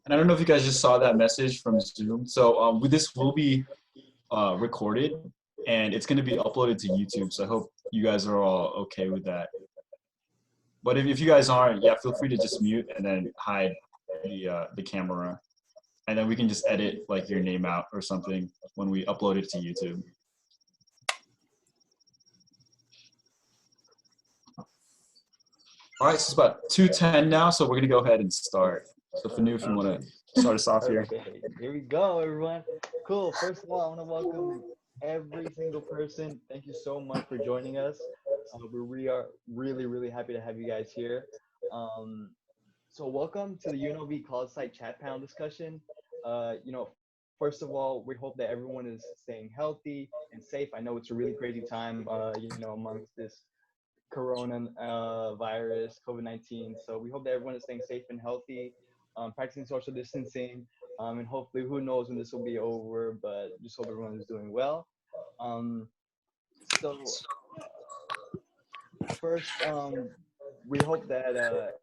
And I don't know if you guys just saw that message from Zoom. So this will be recorded and it's going to be uploaded to YouTube. So I hope you guys are all okay with that. But if you guys aren't, yeah, feel free to just mute and then hide the camera. And then we can just edit like your name out or something when we upload it to YouTube. All right, so it's about 2:10 now, so we're gonna go ahead and start. So Fanu, if you want to start us off here. Okay, here we go, everyone. Cool. First of all, I want to welcome every single person. Thank you so much for joining us. We are really happy to have you guys here. Um, so welcome to the UNLV CollegeSide Chat panel discussion. First of all, we hope that everyone is staying healthy and safe. I know it's a really crazy time, amongst this corona virus, COVID-19. So we hope that everyone is staying safe and healthy, practicing social distancing, and hopefully, who knows when this will be over, but just hope everyone is doing well. Um, so first, we hope that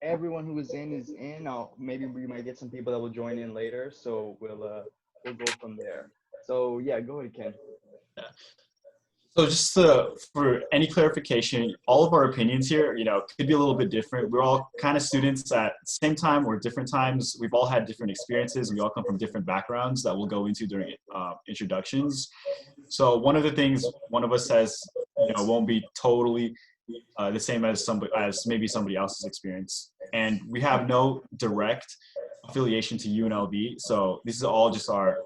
everyone who is in is in. Maybe we might get some people that will join in later, so we'll go from there. So yeah, go ahead, Ken. So just for any clarification, all of our opinions here, could be a little bit different. We're all kind of students at the same time or different times. We've all had different experiences. We all come from different backgrounds that we'll go into during introductions. So one of the things one of us says, won't be totally the same as maybe somebody else's experience. And we have no direct affiliation to UNLV. So this is all just our,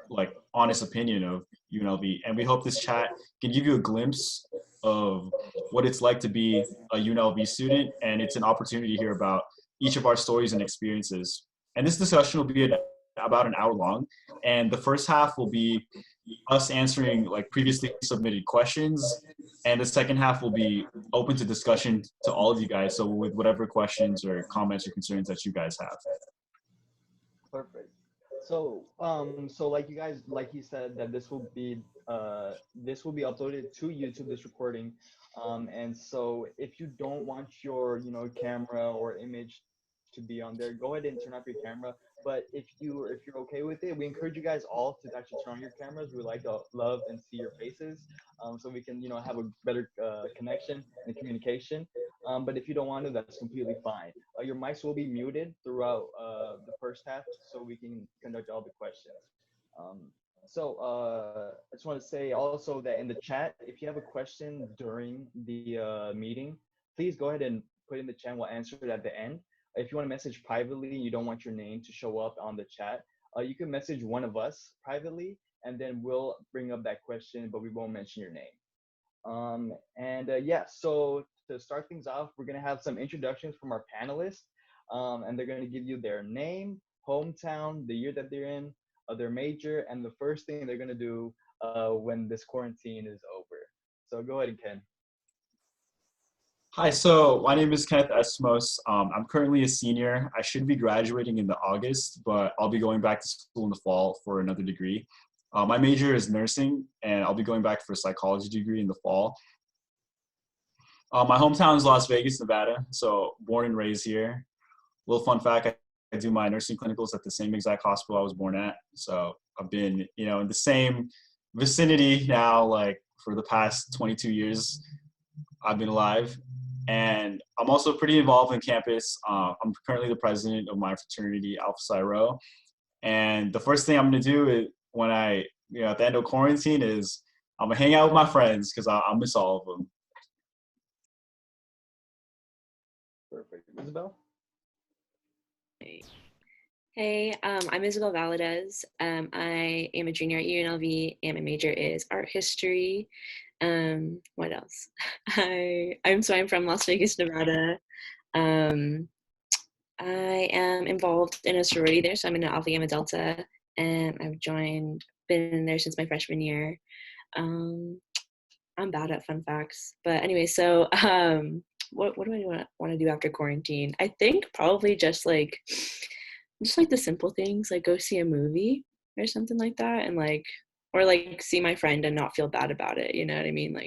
like honest opinion of UNLV. And we hope this chat can give you a glimpse of what it's like to be a UNLV student. And it's an opportunity to hear about each of our stories and experiences. And this discussion will be about an hour long. And the first half will be us answering like previously submitted questions. And the second half will be open to discussion to all of you guys. So with whatever questions or comments or concerns that you guys have. Perfect. So like he said that this will be uploaded to YouTube, this recording. And so if you don't want your, camera or image to be on there, go ahead and turn off your camera. But if you're okay with it, we encourage you guys all to actually turn on your cameras. We like to love and see your faces, so we can, have a better connection and communication. But if you don't want to, that's completely fine. Your mics will be muted throughout the first half, so we can conduct all the questions. I just want to say also that in the chat, if you have a question during the meeting, please go ahead and put in the chat. We'll answer it at the end. If you want to message privately, you don't want your name to show up on the chat, you can message one of us privately, and then we'll bring up that question, but we won't mention your name. So to start things off, we're going to have some introductions from our panelists, and they're going to give you their name, hometown, the year that they're in, their major, and the first thing they're going to do when this quarantine is over. So go ahead, Ken. Hi, so my name is Kenneth Esmos. I'm currently a senior. I should be graduating in the August, but I'll be going back to school in the fall for another degree. My major is nursing, and I'll be going back for a psychology degree in the fall. My hometown is Las Vegas, Nevada, so born and raised here. Little fun fact, I do my nursing clinicals at the same exact hospital I was born at. So I've been, in the same vicinity now, like for the past 22 years I've been alive. And I'm also pretty involved in campus. I'm currently the president of my fraternity, Alpha Psi Rho. And the first thing I'm gonna do is when at the end of quarantine is I'm gonna hang out with my friends because I miss all of them. Perfect. Isabel? Hey, I'm Isabel Valadez. I am a junior at UNLV and my major is art history. What else? I'm from Las Vegas, Nevada. I am involved in a sorority there, so I'm in an Alpha Gamma Delta, and I've been in there since my freshman year. I'm bad at fun facts, but anyway, so what do I want to do after quarantine? I think probably just like the simple things, like go see a movie or something like that, and or see my friend and not feel bad about it, you know what I mean?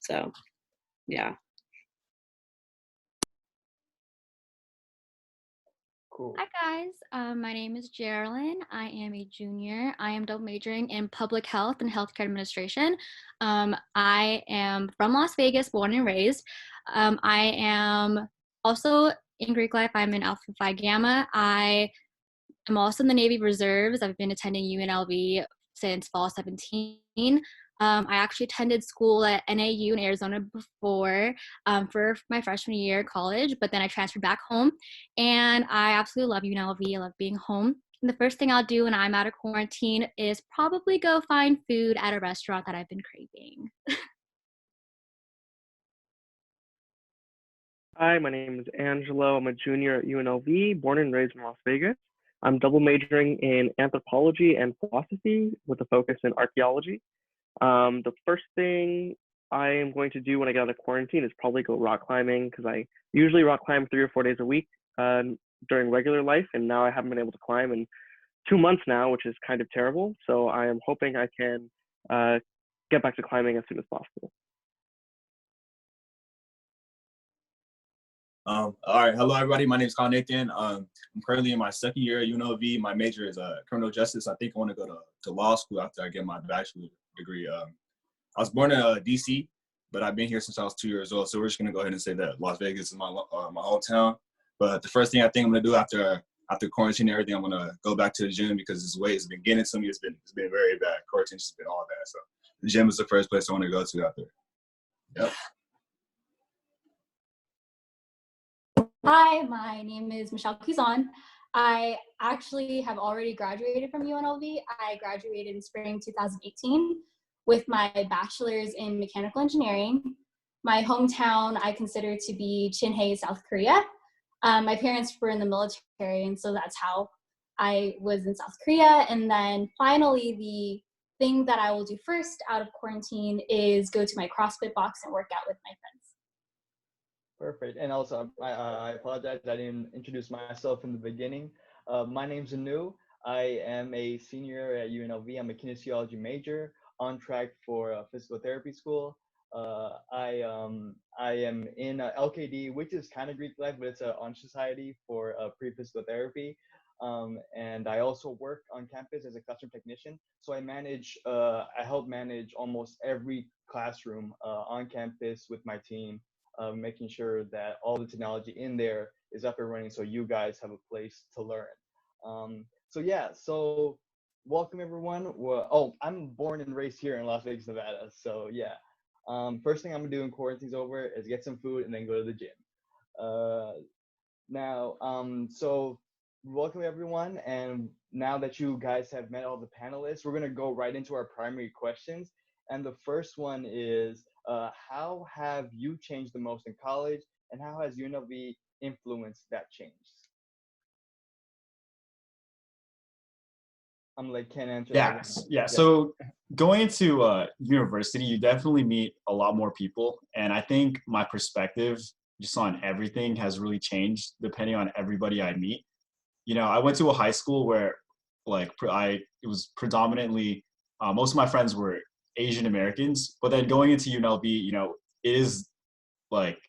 So yeah. Cool. Hi guys, my name is Geraldine. I am a junior. I am double majoring in public health and healthcare administration. I am from Las Vegas, born and raised. I am also in Greek life. I'm in Alpha Phi Gamma. I'm also in the Navy Reserves. I've been attending UNLV since fall 17. I actually attended school at NAU in Arizona before for my freshman year of college, but then I transferred back home, and I absolutely love UNLV. I love being home. And the first thing I'll do when I'm out of quarantine is probably go find food at a restaurant that I've been craving. Hi, my name is Angelo. I'm a junior at UNLV, born and raised in Las Vegas. I'm double majoring in anthropology and philosophy with a focus in archaeology. The first thing I am going to do when I get out of quarantine is probably go rock climbing because I usually rock climb 3 or 4 days a week during regular life, and now I haven't been able to climb in 2 months now, which is kind of terrible. So I am hoping I can get back to climbing as soon as possible. All right, hello everybody. My name is Nathan. I'm currently in my second year at UNLV. My major is criminal justice. I think I want to go to law school after I get my bachelor's degree. I was born in DC, but I've been here since I was 2 years old. So we're just gonna go ahead and say that Las Vegas is my hometown. But the first thing I think I'm gonna do after quarantine and everything, I'm gonna go back to the gym because this weight has been getting to me. It's been very bad. Quarantine's been all bad. So the gym is the first place I want to go to after. Yep. Hi, my name is Michelle Kuzan. I actually have already graduated from UNLV. I graduated in spring 2018 with my bachelor's in mechanical engineering. My hometown I consider to be Chinhae, South Korea. My parents were in the military, and so that's how I was in South Korea. And then finally, the thing that I will do first out of quarantine is go to my CrossFit box and work out with my friends. Perfect. And also, I apologize, I didn't introduce myself in the beginning. My name's Anu. I am a senior at UNLV. I'm a kinesiology major, on track for physical therapy school. I am in LKD, which is kind of Greek life, but it's an honor society for pre-physical therapy. And I also work on campus as a classroom technician. So I help manage almost every classroom on campus with my team. Making sure that all the technology in there is up and running so you guys have a place to learn. So welcome everyone. I'm born and raised here in Las Vegas, Nevada. So yeah, first thing I'm gonna do when quarantine's over is get some food and then go to the gym. So welcome everyone. And now that you guys have met all the panelists, we're gonna go right into our primary questions. And the first one is, how have you changed the most in college, and how has UNLV influenced that change? I'm like, can't answer that one. Yeah. So going into university, you definitely meet a lot more people, and I think my perspective just on everything has really changed depending on everybody I meet. You know, I went to a high school where it was predominantly most of my friends were Asian Americans, but then going into UNLV, you know, it is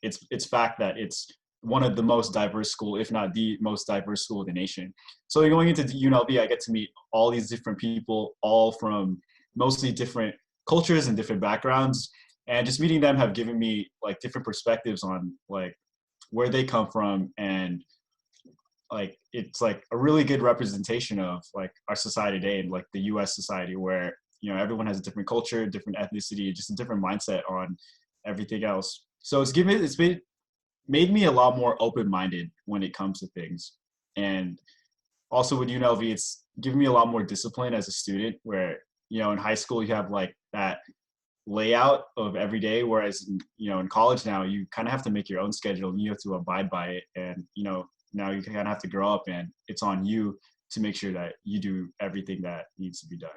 it's fact that it's one of the most diverse school, if not the most diverse school in the nation. So going into UNLV, I get to meet all these different people, all from mostly different cultures and different backgrounds, and just meeting them have given me like different perspectives on like where they come from, and like it's like a really good representation of like our society today and like the US society where, you know, everyone has a different culture, different ethnicity, just a different mindset on everything else. So it's made me a lot more open-minded when it comes to things. And also with UNLV, it's given me a lot more discipline as a student where, you know, in high school you have like that layout of every day, whereas in college now you kind of have to make your own schedule and you have to abide by it. And, you know, now you kind of have to grow up and it's on you to make sure that you do everything that needs to be done.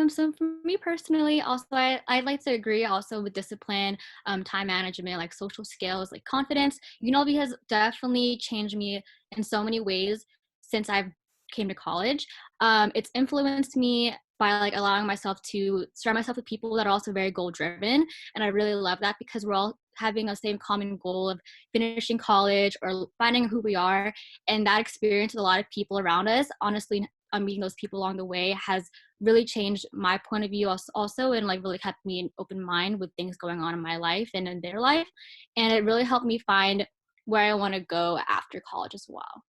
So for me personally, also I'd like to agree also with discipline, time management, like social skills, like confidence. UNLV has definitely changed me in so many ways since I've came to college. It's influenced me by like allowing myself to surround myself with people that are also very goal driven. And I really love that because we're all having a same common goal of finishing college or finding who we are. And that experience with a lot of people around us, honestly, meeting those people along the way has really changed my point of view also, and like really kept me an open mind with things going on in my life and in their life. And it really helped me find where I want to go after college as well.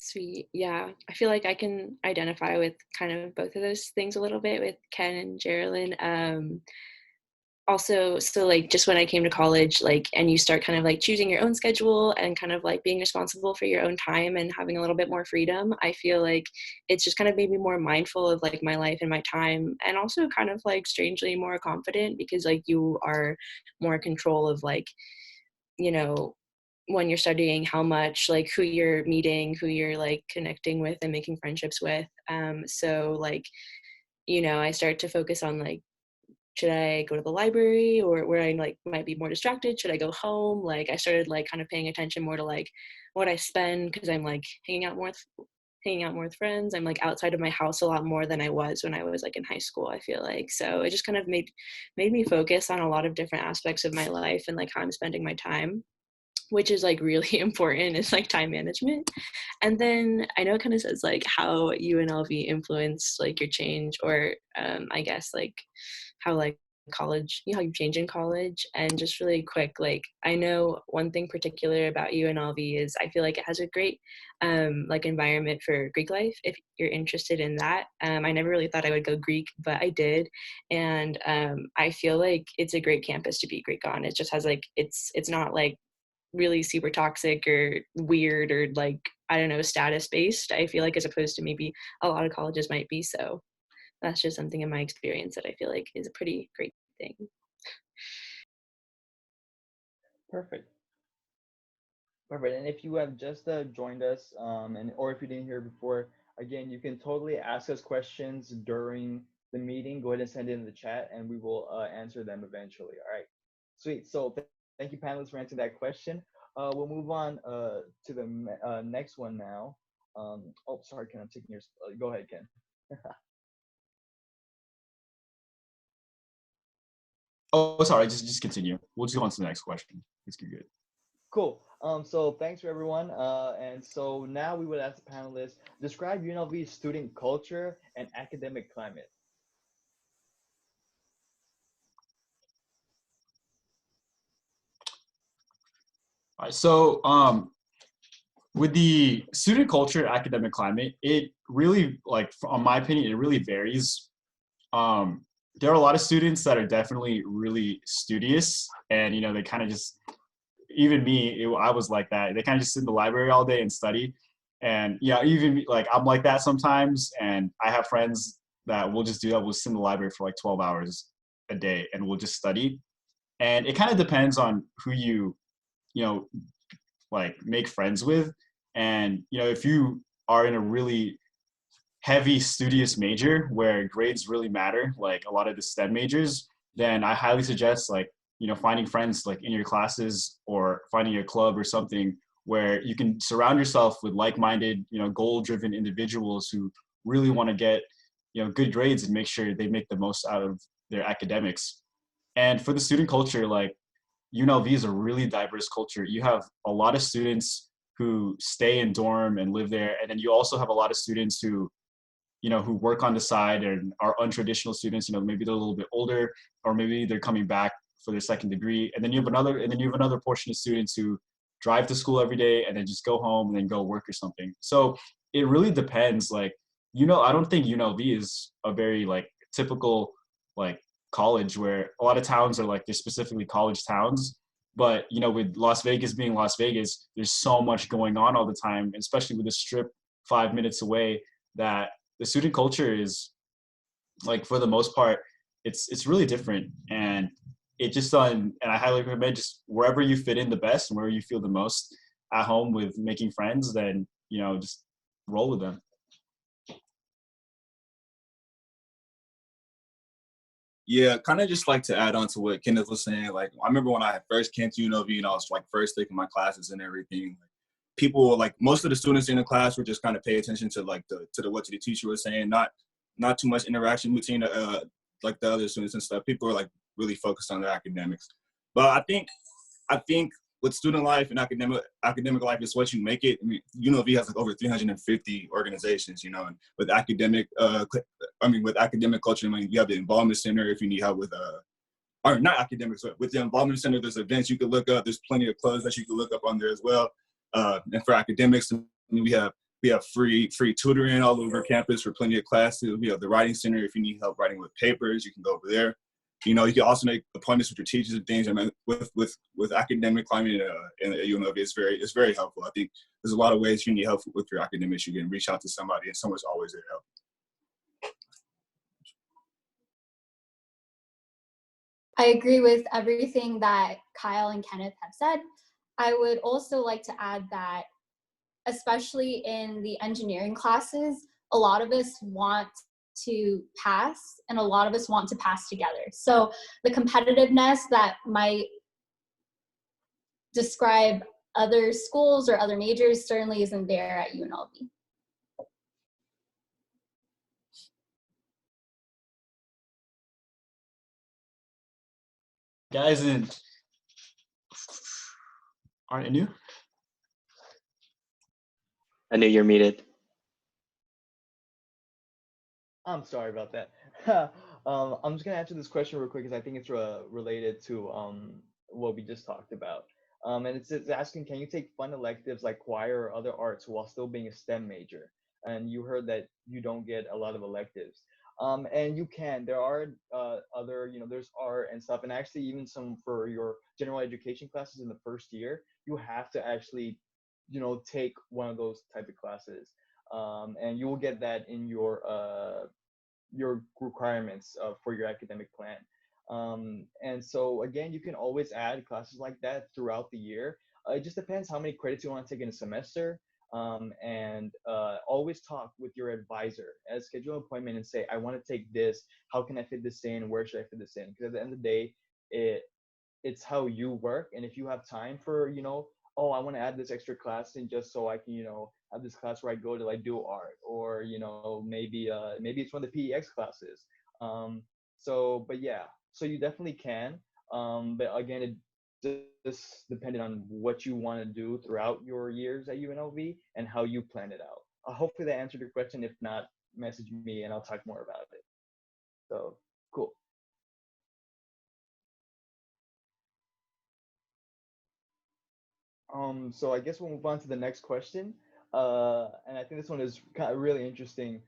Sweet. Yeah. I feel like I can identify with kind of both of those things a little bit with Ken and Geraldine. Also, so like just when I came to college, like, and you start kind of like choosing your own schedule and kind of like being responsible for your own time and having a little bit more freedom, I feel like it's just kind of made me more mindful of like my life and my time, and also kind of like strangely more confident because like you are more in control of like, you know, when you're studying, how much, like who you're meeting, who you're like connecting with and making friendships with. So like, you know, I start to focus on like, should I go to the library or where I like might be more distracted? Should I go home? Like I started like kind of paying attention more to like what I spend, because I'm like hanging out more with friends. I'm like outside of my house a lot more than I was when I was like in high school, I feel like. So it just kind of made me focus on a lot of different aspects of my life and like how I'm spending my time, which is like really important. It's like time management. And then I know it kind of says like how UNLV influenced like your change, or I guess like how like college, you know, how you change in college. And just really quick, like I know one thing particular about UNLV is I feel like it has a great like environment for Greek life if you're interested in that. I never really thought I would go Greek, but I did. And I feel like it's a great campus to be Greek on. It just has like, it's not like really super toxic or weird or like, I don't know, status based, I feel like, as opposed to maybe a lot of colleges might be. So that's just something in my experience that I feel like is a pretty great thing. Perfect. Perfect. And if you have just joined us, or if you didn't hear before, again, you can totally ask us questions during the meeting. Go ahead and send it in the chat, and we will answer them eventually. All right. Sweet. So thank you, panelists, for answering that question. We'll move on to the next one now. Oh, sorry, Ken. I'm taking yours. Go ahead, Ken. Oh, sorry. Just continue. We'll just go on to the next question. It's good. Cool. So thanks for everyone. And so now we would ask the panelists, describe UNLV's student culture and academic climate. All right. So with the student culture, academic climate, it really, like, in my opinion, it really varies. There are a lot of students that are definitely really studious, and you know, they kind of just, even me, I was like that. They kind of just sit in the library all day and study. And yeah, even like I'm like that sometimes. And I have friends that will just do that. We'll sit in the library for like 12 hours a day and we'll just study. And it kind of depends on who you know, like make friends with. And, you know, if you are in a really heavy studious major where grades really matter, like a lot of the STEM majors, then I highly suggest like, you know, finding friends like in your classes or finding a club or something where you can surround yourself with like-minded, you know, goal-driven individuals who really want to get, you know, good grades and make sure they make the most out of their academics. And for the student culture, like UNLV is a really diverse culture. You have a lot of students who stay in dorm and live there, and then you also have a lot of students who, you know, who work on the side and are untraditional students. You know, maybe they're a little bit older, or maybe they're coming back for their second degree. And then you have another portion of students who drive to school every day and then just go home and then go work or something. So it really depends. Like, you know, I don't think UNLV is a very like typical like college where a lot of towns are like, they're specifically college towns. But, you know, with Las Vegas being Las Vegas, there's so much going on all the time, especially with the strip 5 minutes away, that the student culture is like, for the most part, it's really different. And it just and I highly recommend just wherever you fit in the best and where you feel the most at home with making friends, then, you know, just roll with them. Yeah, kind of just like to add on to what Kenneth was saying. Like, I remember when I first came to UNLV and I was like first taking my classes and everything. people, like most of the students in the class would just kind of pay attention to like what the teacher was saying, not too much interaction between like the other students and stuff. People are like really focused on their academics. But I think with student life and academic life, it's what you make it. I mean, UNLV has like over 350 organizations, and with academic culture, I mean, you have the involvement center if you need help with or not academics, but with the involvement center, there's events you could look up. There's plenty of clubs that you can look up on there as well. And for academics, I mean, we have free tutoring all over campus for plenty of classes. We have the writing center. If you need help writing with papers, you can go over there. You can also make appointments with your teachers and things. I mean, with academic climate in UNLV, it's very helpful. I think there's a lot of ways you need help with your academics. You can reach out to somebody, and someone's always there to help. I agree with everything that Kyle and Kenneth have said. I would also like to add that, especially in the engineering classes, a lot of us want to pass and a lot of us want to pass together. So the competitiveness that might describe other schools or other majors certainly isn't there at UNLV. Guys, aren't new? I knew you're muted. I'm sorry about that. I'm just gonna answer this question real quick because I think it's related to what we just talked about. And it's asking, can you take fun electives like choir or other arts while still being a STEM major? And you heard that you don't get a lot of electives. And you can. There are other, there's art and stuff, and actually even some for your general education classes in the first year, you have to actually, take one of those type of classes. And you will get that in your requirements for your academic plan. And so again, you can always add classes like that throughout the year. It just depends how many credits you want to take in a semester. And always talk with your advisor, schedule an appointment and say, I want to take this. How can I fit this in? Where should I fit this in? Because at the end of the day, it's how you work. And if you have time for, oh, I want to add this extra class in just so I can, have this class where I go to like do art, or, maybe it's one of the PEX classes. But yeah, so you definitely can. But again, it just depending on what you want to do throughout your years at UNLV and how you plan it out. Hopefully that answered your question. If not, message me and I'll talk more about it. So cool. So I guess we'll move on to the next question. And I think this one is kind of really interesting.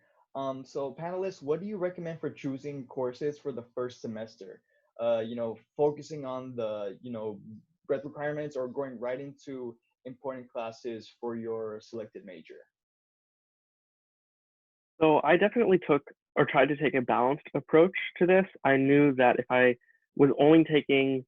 So panelists, what do you recommend for choosing courses for the first semester? Focusing on the, breadth requirements or going right into important classes for your selected major? So I definitely took or tried to take a balanced approach to this. I knew that if I was only taking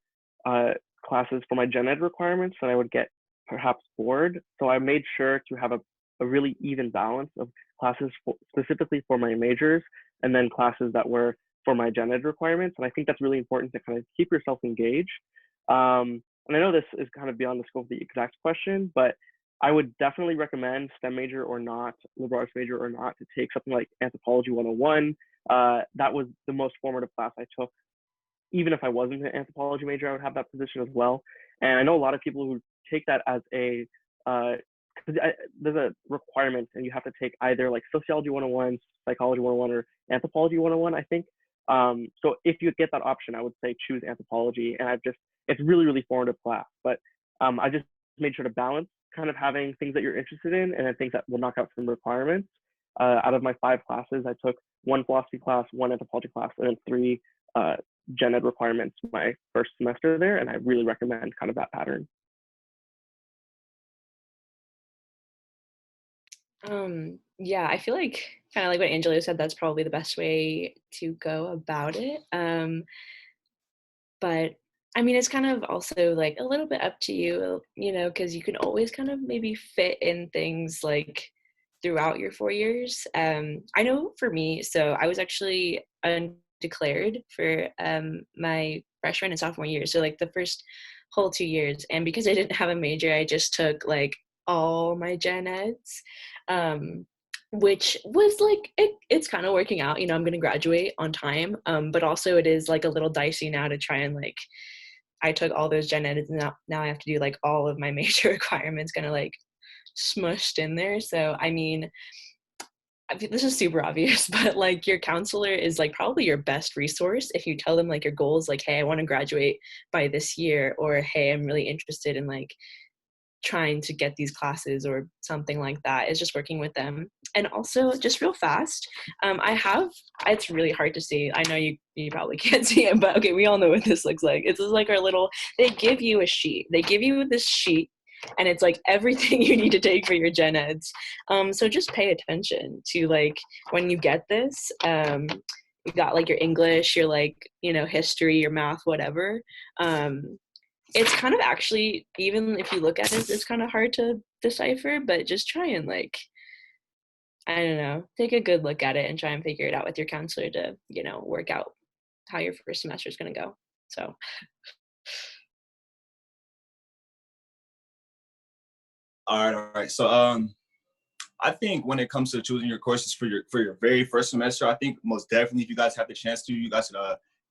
classes for my gen ed requirements, then I would get perhaps bored. So I made sure to have a really even balance of classes specifically for my majors, and then classes that were for my gen ed requirements. And I think that's really important to kind of keep yourself engaged. And I know this is kind of beyond the scope of the exact question, but I would definitely recommend STEM major or not, liberal arts major or not, to take something like Anthropology 101. That was the most formative class I took. Even if I wasn't an anthropology major, I would have that position as well. And I know a lot of people who take that as a, there's a requirement and you have to take either like Sociology 101, Psychology 101, or Anthropology 101, I think. So if you get that option, I would say choose anthropology. And it's really, really formative class. But I just made sure to balance kind of having things that you're interested in and then things that will knock out some requirements. Out of my 5 classes, I took 1 philosophy class, 1 anthropology class, and then 3 gen ed requirements my first semester there. And I really recommend kind of that pattern. Yeah, I feel like kind of like what Angelo said, that's probably the best way to go about it. But I mean, it's kind of also like a little bit up to you, because you can always kind of maybe fit in things like throughout your 4 years. I know for me, so I was actually undeclared for my freshman and sophomore year. So like the first whole 2 years. And because I didn't have a major, I just took like all my gen eds, which was like, it's kind of working out. I'm going to graduate on time, but also it is like a little dicey now to try and like, I took all those gen eds and now I have to do like all of my major requirements kind of like smushed in there. So I mean, this is super obvious, but like your counselor is like probably your best resource if you tell them like your goals, like, hey, I want to graduate by this year, or hey, I'm really interested in like trying to get these classes or something like that. Is just working with them. And also just real fast, it's really hard to see. I know you probably can't see it, but okay, we all know what this looks like. It's just like our little, they give you a sheet. They give you this sheet and it's like everything you need to take for your gen eds. So just pay attention to like when you get this. You got like your English, your like, history, your math, whatever. It's kind of actually, even if you look at it, it's kind of hard to decipher, but just try and like, I don't know, take a good look at it and try and figure it out with your counselor to, work out how your first semester is going to go. So. All right. So I think when it comes to choosing your courses for your very first semester, I think most definitely if you guys have the chance to, you guys should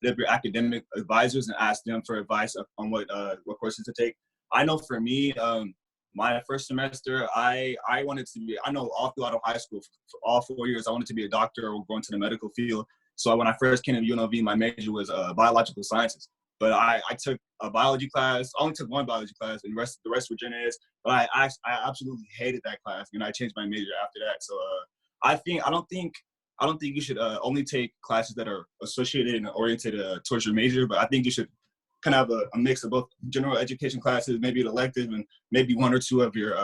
hit up your academic advisors and ask them for advice on what courses to take. I know for me, my first semester, I wanted to be, I know all throughout high school, for all 4 years, I wanted to be a doctor or go into the medical field. So when I first came to UNLV, my major was biological sciences. But I took a biology class. I only took one biology class, and the rest were gen eds. But I absolutely hated that class, and I changed my major after that. So I don't think you should only take classes that are associated and oriented towards your major. But I think you should kind of have a mix of both general education classes, maybe an elective, and maybe one or two of your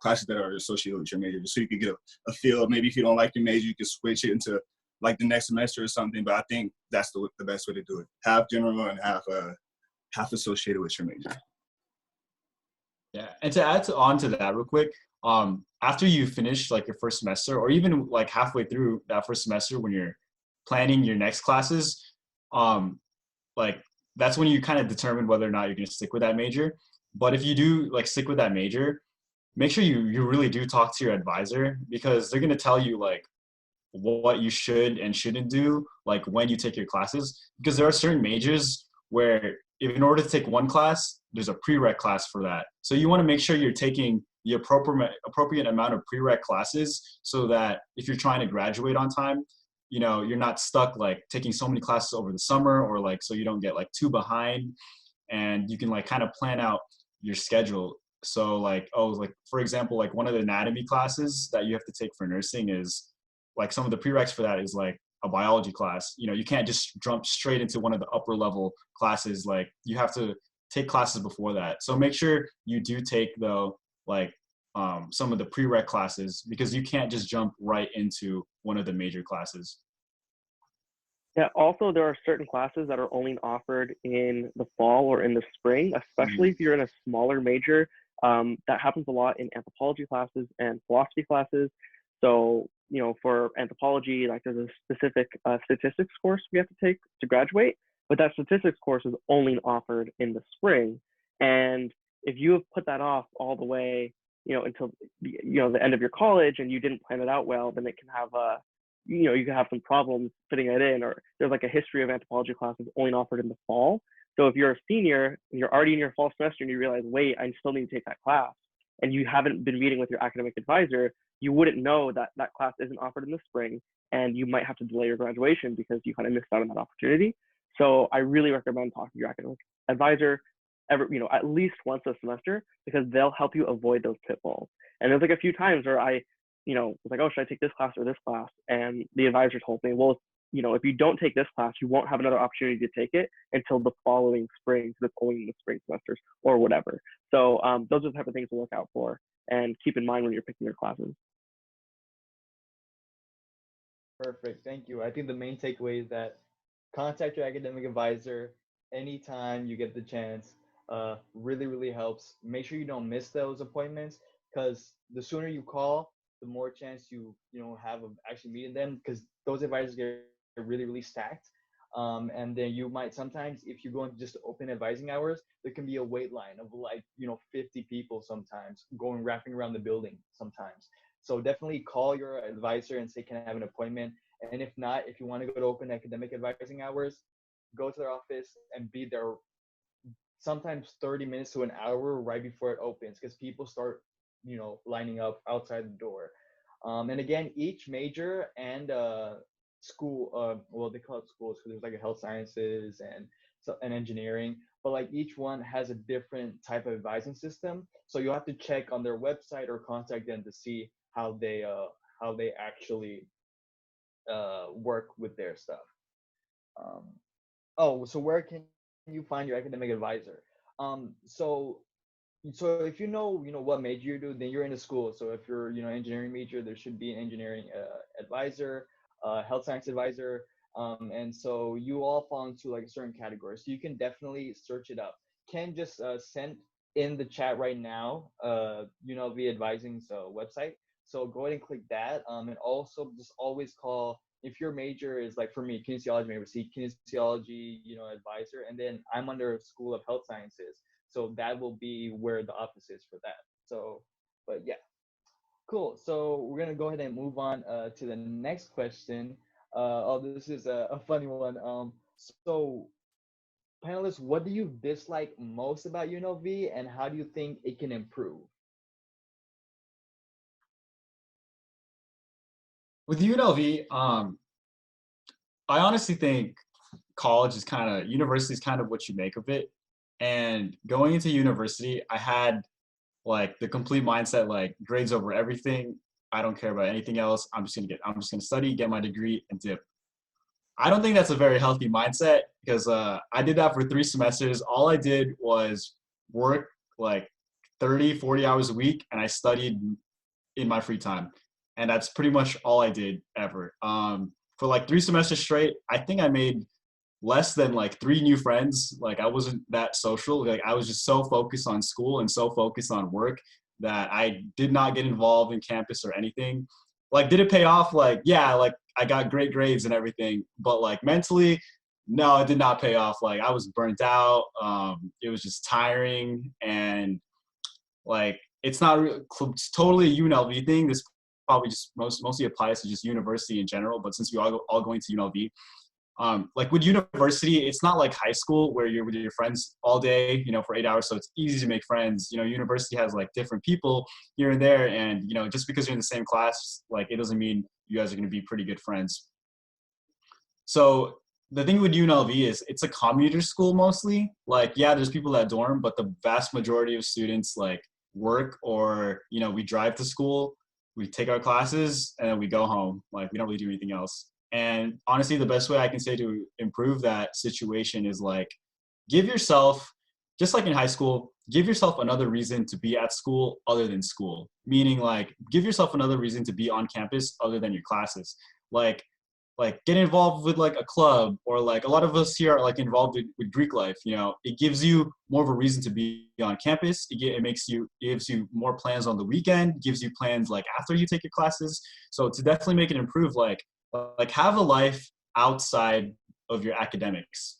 classes that are associated with your major, just so you can get a feel. Maybe if you don't like your major, you can switch it into like the next semester or something. But I think that's the best way to do it. Half general and half associated with your major. Yeah, and to add on to that real quick, after you finish like your first semester, or even like halfway through that first semester when you're planning your next classes, like that's when you kind of determine whether or not you're going to stick with that major. But if you do like stick with that major, make sure you really do talk to your advisor, because they're going to tell you like what you should and shouldn't do like when you take your classes, because there are certain majors where if in order to take one class, there's a prereq class for that. So you want to make sure you're taking the appropriate amount of prereq classes, so that if you're trying to graduate on time, you're not stuck like taking so many classes over the summer, or like so you don't get like too behind, and you can like kind of plan out your schedule. So like, like for example, like one of the anatomy classes that you have to take for nursing is like, some of the prereqs for that is like a biology class. You can't just jump straight into one of the upper level classes. Like you have to take classes before that. So make sure you do take though, like some of the prereq classes, because you can't just jump right into one of the major classes. Yeah, also there are certain classes that are only offered in the fall or in the spring, especially if you're in a smaller major. That happens a lot in anthropology classes and philosophy classes. So, for anthropology, like there's a specific statistics course we have to take to graduate, but that statistics course is only offered in the spring. And if you have put that off all the way, until the end of your college, and you didn't plan it out well, then it can have you can have some problems fitting it in. Or there's like a history of anthropology classes only offered in the fall. So if you're a senior and you're already in your fall semester and you realize, wait, I still need to take that class, and you haven't been meeting with your academic advisor, you wouldn't know that that class isn't offered in the spring, and you might have to delay your graduation because you kind of missed out on that opportunity. So I really recommend talking to your academic advisor at least once a semester, because they'll help you avoid those pitfalls. And there's like a few times where I was like, oh, should I take this class or this class? And the advisor told me, well, if you don't take this class, you won't have another opportunity to take it until the following spring, the following spring semesters or whatever. So those are the type of things to look out for and keep in mind when you're picking your classes. Perfect. Thank you. I think the main takeaway is that contact your academic advisor anytime you get the chance. Really, really helps. Make sure you don't miss those appointments, because the sooner you call, the more chance you have of actually meeting them, because those advisors get really, really stacked. And then you might sometimes, if you go into just open advising hours, there can be a wait line of like, 50 people sometimes going wrapping around the building sometimes. So definitely call your advisor and say, can I have an appointment? And if not, if you want to go to open academic advising hours, go to their office and be there sometimes 30 minutes to an hour right before it opens, because people start, lining up outside the door. And again, each major and school, well, they call it schools because there's like a health sciences and engineering, but like each one has a different type of advising system. So you'll have to check on their website or contact them to see how they actually work with their stuff. Um, oh, so where can you find your academic advisor? So if what major you do, then you're in a school. So if you're engineering major, there should be an engineering advisor, health science advisor, and so you all fall into like a certain category. So you can definitely search it up. Ken just sent in the chat right now, the advising's website. So go ahead and click that, and also just always call. If your major is like, for me, kinesiology, maybe see kinesiology, advisor, and then I'm under School of Health Sciences. So that will be where the office is for that. So, but yeah, cool. So we're gonna go ahead and move on to the next question. This is a funny one. So panelists, what do you dislike most about UNLV, and how do you think it can improve? With UNLV, I honestly think university is kind of what you make of it. And going into university, I had like the complete mindset, like grades over everything. I don't care about anything else. I'm just gonna study, get my degree, and dip. I don't think that's a very healthy mindset because I did that for 3 semesters. All I did was work like 30, 40 hours a week, and I studied in my free time. And that's pretty much all I did ever. For like 3 semesters straight, I think I made less than like 3 new friends. Like I wasn't that social. Like I was just so focused on school and so focused on work that I did not get involved in campus or anything. Like, did it pay off? Like, yeah, like I got great grades and everything, but like mentally, no, it did not pay off. Like I was burnt out. It was just tiring, and like it's not it's totally a UNLV thing. This probably just mostly applies to just university in general. But since we all going to UNLV, like with university, it's not like high school where you're with your friends all day, for 8 hours. So it's easy to make friends. University has like different people here and there. And, just because you're in the same class, like it doesn't mean you guys are going to be pretty good friends. So the thing with UNLV is it's a commuter school mostly. Like, yeah, there's people that dorm, but the vast majority of students like work or, we drive to school, we take our classes, and then we go home. Like we don't really do anything else. And honestly, the best way I can say to improve that situation is like, give yourself, just like in high school, give yourself another reason to be at school other than school. Meaning like, give yourself another reason to be on campus other than your classes. Like get involved with like a club, or like a lot of us here are like involved with Greek life. It gives you more of a reason to be on campus. It gives you more plans on the weekend, gives you plans like after you take your classes. So to definitely make it improve, like have a life outside of your academics.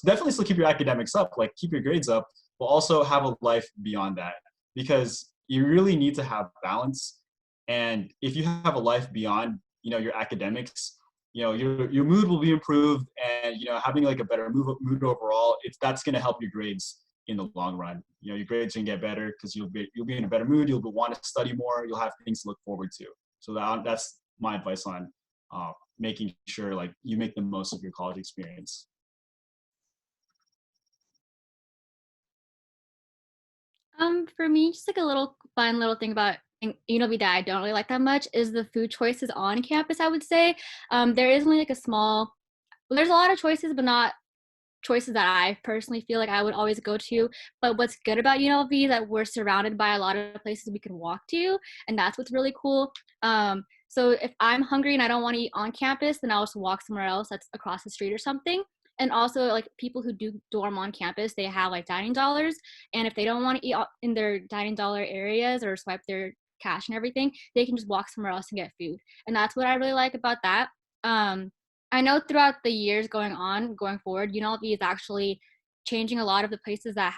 Definitely still keep your academics up, like keep your grades up, but also have a life beyond that, because you really need to have balance. And if you have a life beyond, your academics, your mood will be improved, and having like a better mood overall, that's going to help your grades in the long run. Your grades can get better because you'll be in a better mood. You'll want to study more. You'll have things to look forward to. So that's my advice on making sure like you make the most of your college experience. For me, just like a little fun little thing about UNLV that I don't really like that much is the food choices on campus. I would say there is only like there's a lot of choices, but not choices that I personally feel like I would always go to. But what's good about UNLV is that we're surrounded by a lot of places we can walk to, and that's what's really cool. So if I'm hungry and I don't want to eat on campus, then I'll just walk somewhere else that's across the street or something. And also, like people who do dorm on campus, they have like dining dollars, and if they don't want to eat in their dining dollar areas or swipe their cash and everything, they can just walk somewhere else and get food. And that's what I really like about that. I know throughout the years going forward, UNLV is actually changing a lot of the places that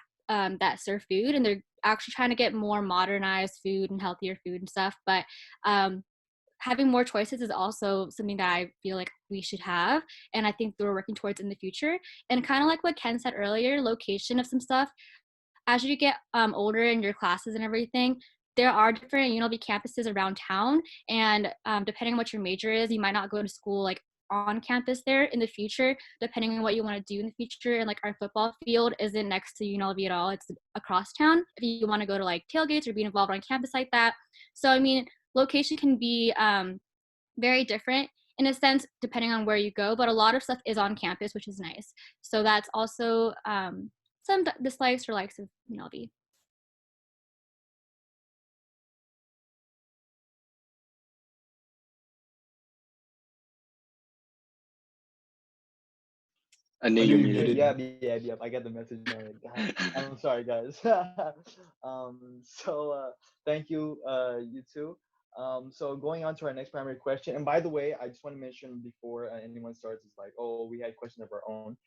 serve food, and they're actually trying to get more modernized food and healthier food and stuff. But having more choices is also something that I feel like we should have, and I think we're working towards in the future. And kind of like what Ken said earlier, location of some stuff. As you get older in your classes and everything, there are different UNLV campuses around town, and depending on what your major is, you might not go to school like on campus there in the future, depending on what you want to do in the future. And like our football field isn't next to UNLV at all, it's across town if you want to go to like tailgates or be involved on campus like that. So I mean, location can be very different in a sense depending on where you go, but a lot of stuff is on campus, which is nice. So that's also some dislikes or likes of UNLV. I knew you're muted. Yeah. I got the message now. God, I'm sorry, guys. Thank you, you two. So going on to our next primary question. And by the way, I just want to mention before anyone starts, it's like, oh, we had questions of our own.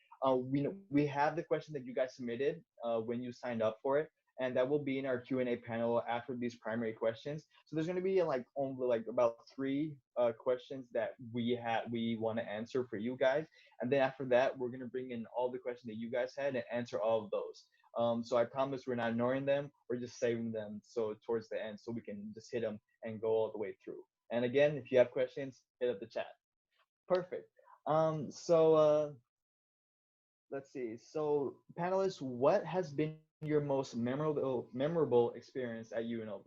We have the question that you guys submitted when you signed up for it, and that will be in our Q&A panel after these primary questions. So there's going to be like only like about 3 questions that we want to answer for you guys. And then after that, we're going to bring in all the questions that you guys had and answer all of those. So I promise we're not ignoring them. We're just saving them so towards the end so we can just hit them and go all the way through. And again, if you have questions, hit up the chat. Perfect. Let's see. So panelists, what has been your most memorable experience at UNLV?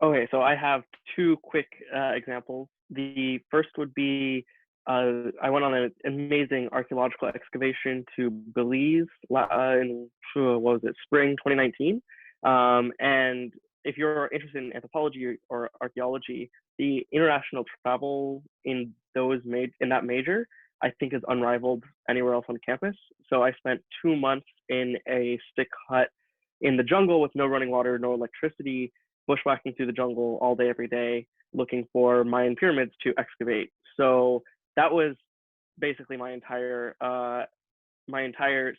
Okay, so I have 2 quick examples. The first would be I went on an amazing archaeological excavation to Belize in what was it, spring 2019. And if you're interested in anthropology or archaeology, the international travel in that major, I think, is unrivaled anywhere else on campus. So I spent 2 months in a stick hut in the jungle with no running water, no electricity, bushwhacking through the jungle all day, every day, looking for Mayan pyramids to excavate. So that was basically my entire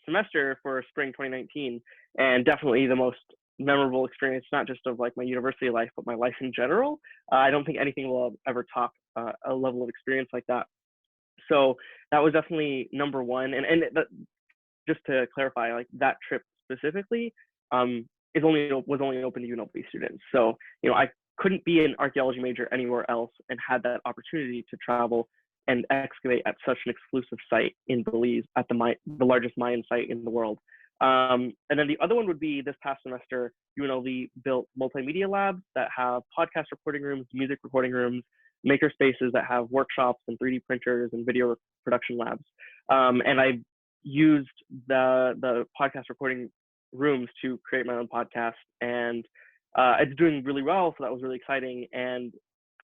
semester for spring 2019, and definitely the most memorable experience, not just of like my university life, but my life in general. I don't think anything will ever top a level of experience like that. So that was definitely number one. And just to clarify, like that trip specifically was only open to UNLV students. So I couldn't be an archaeology major anywhere else and had that opportunity to travel and excavate at such an exclusive site in Belize at the largest Mayan site in the world. And then the other one would be this past semester, UNLV built multimedia labs that have podcast recording rooms, music recording rooms, maker spaces that have workshops and 3D printers and video production labs. And I used the podcast recording rooms to create my own podcast, and it's doing really well. So that was really exciting. And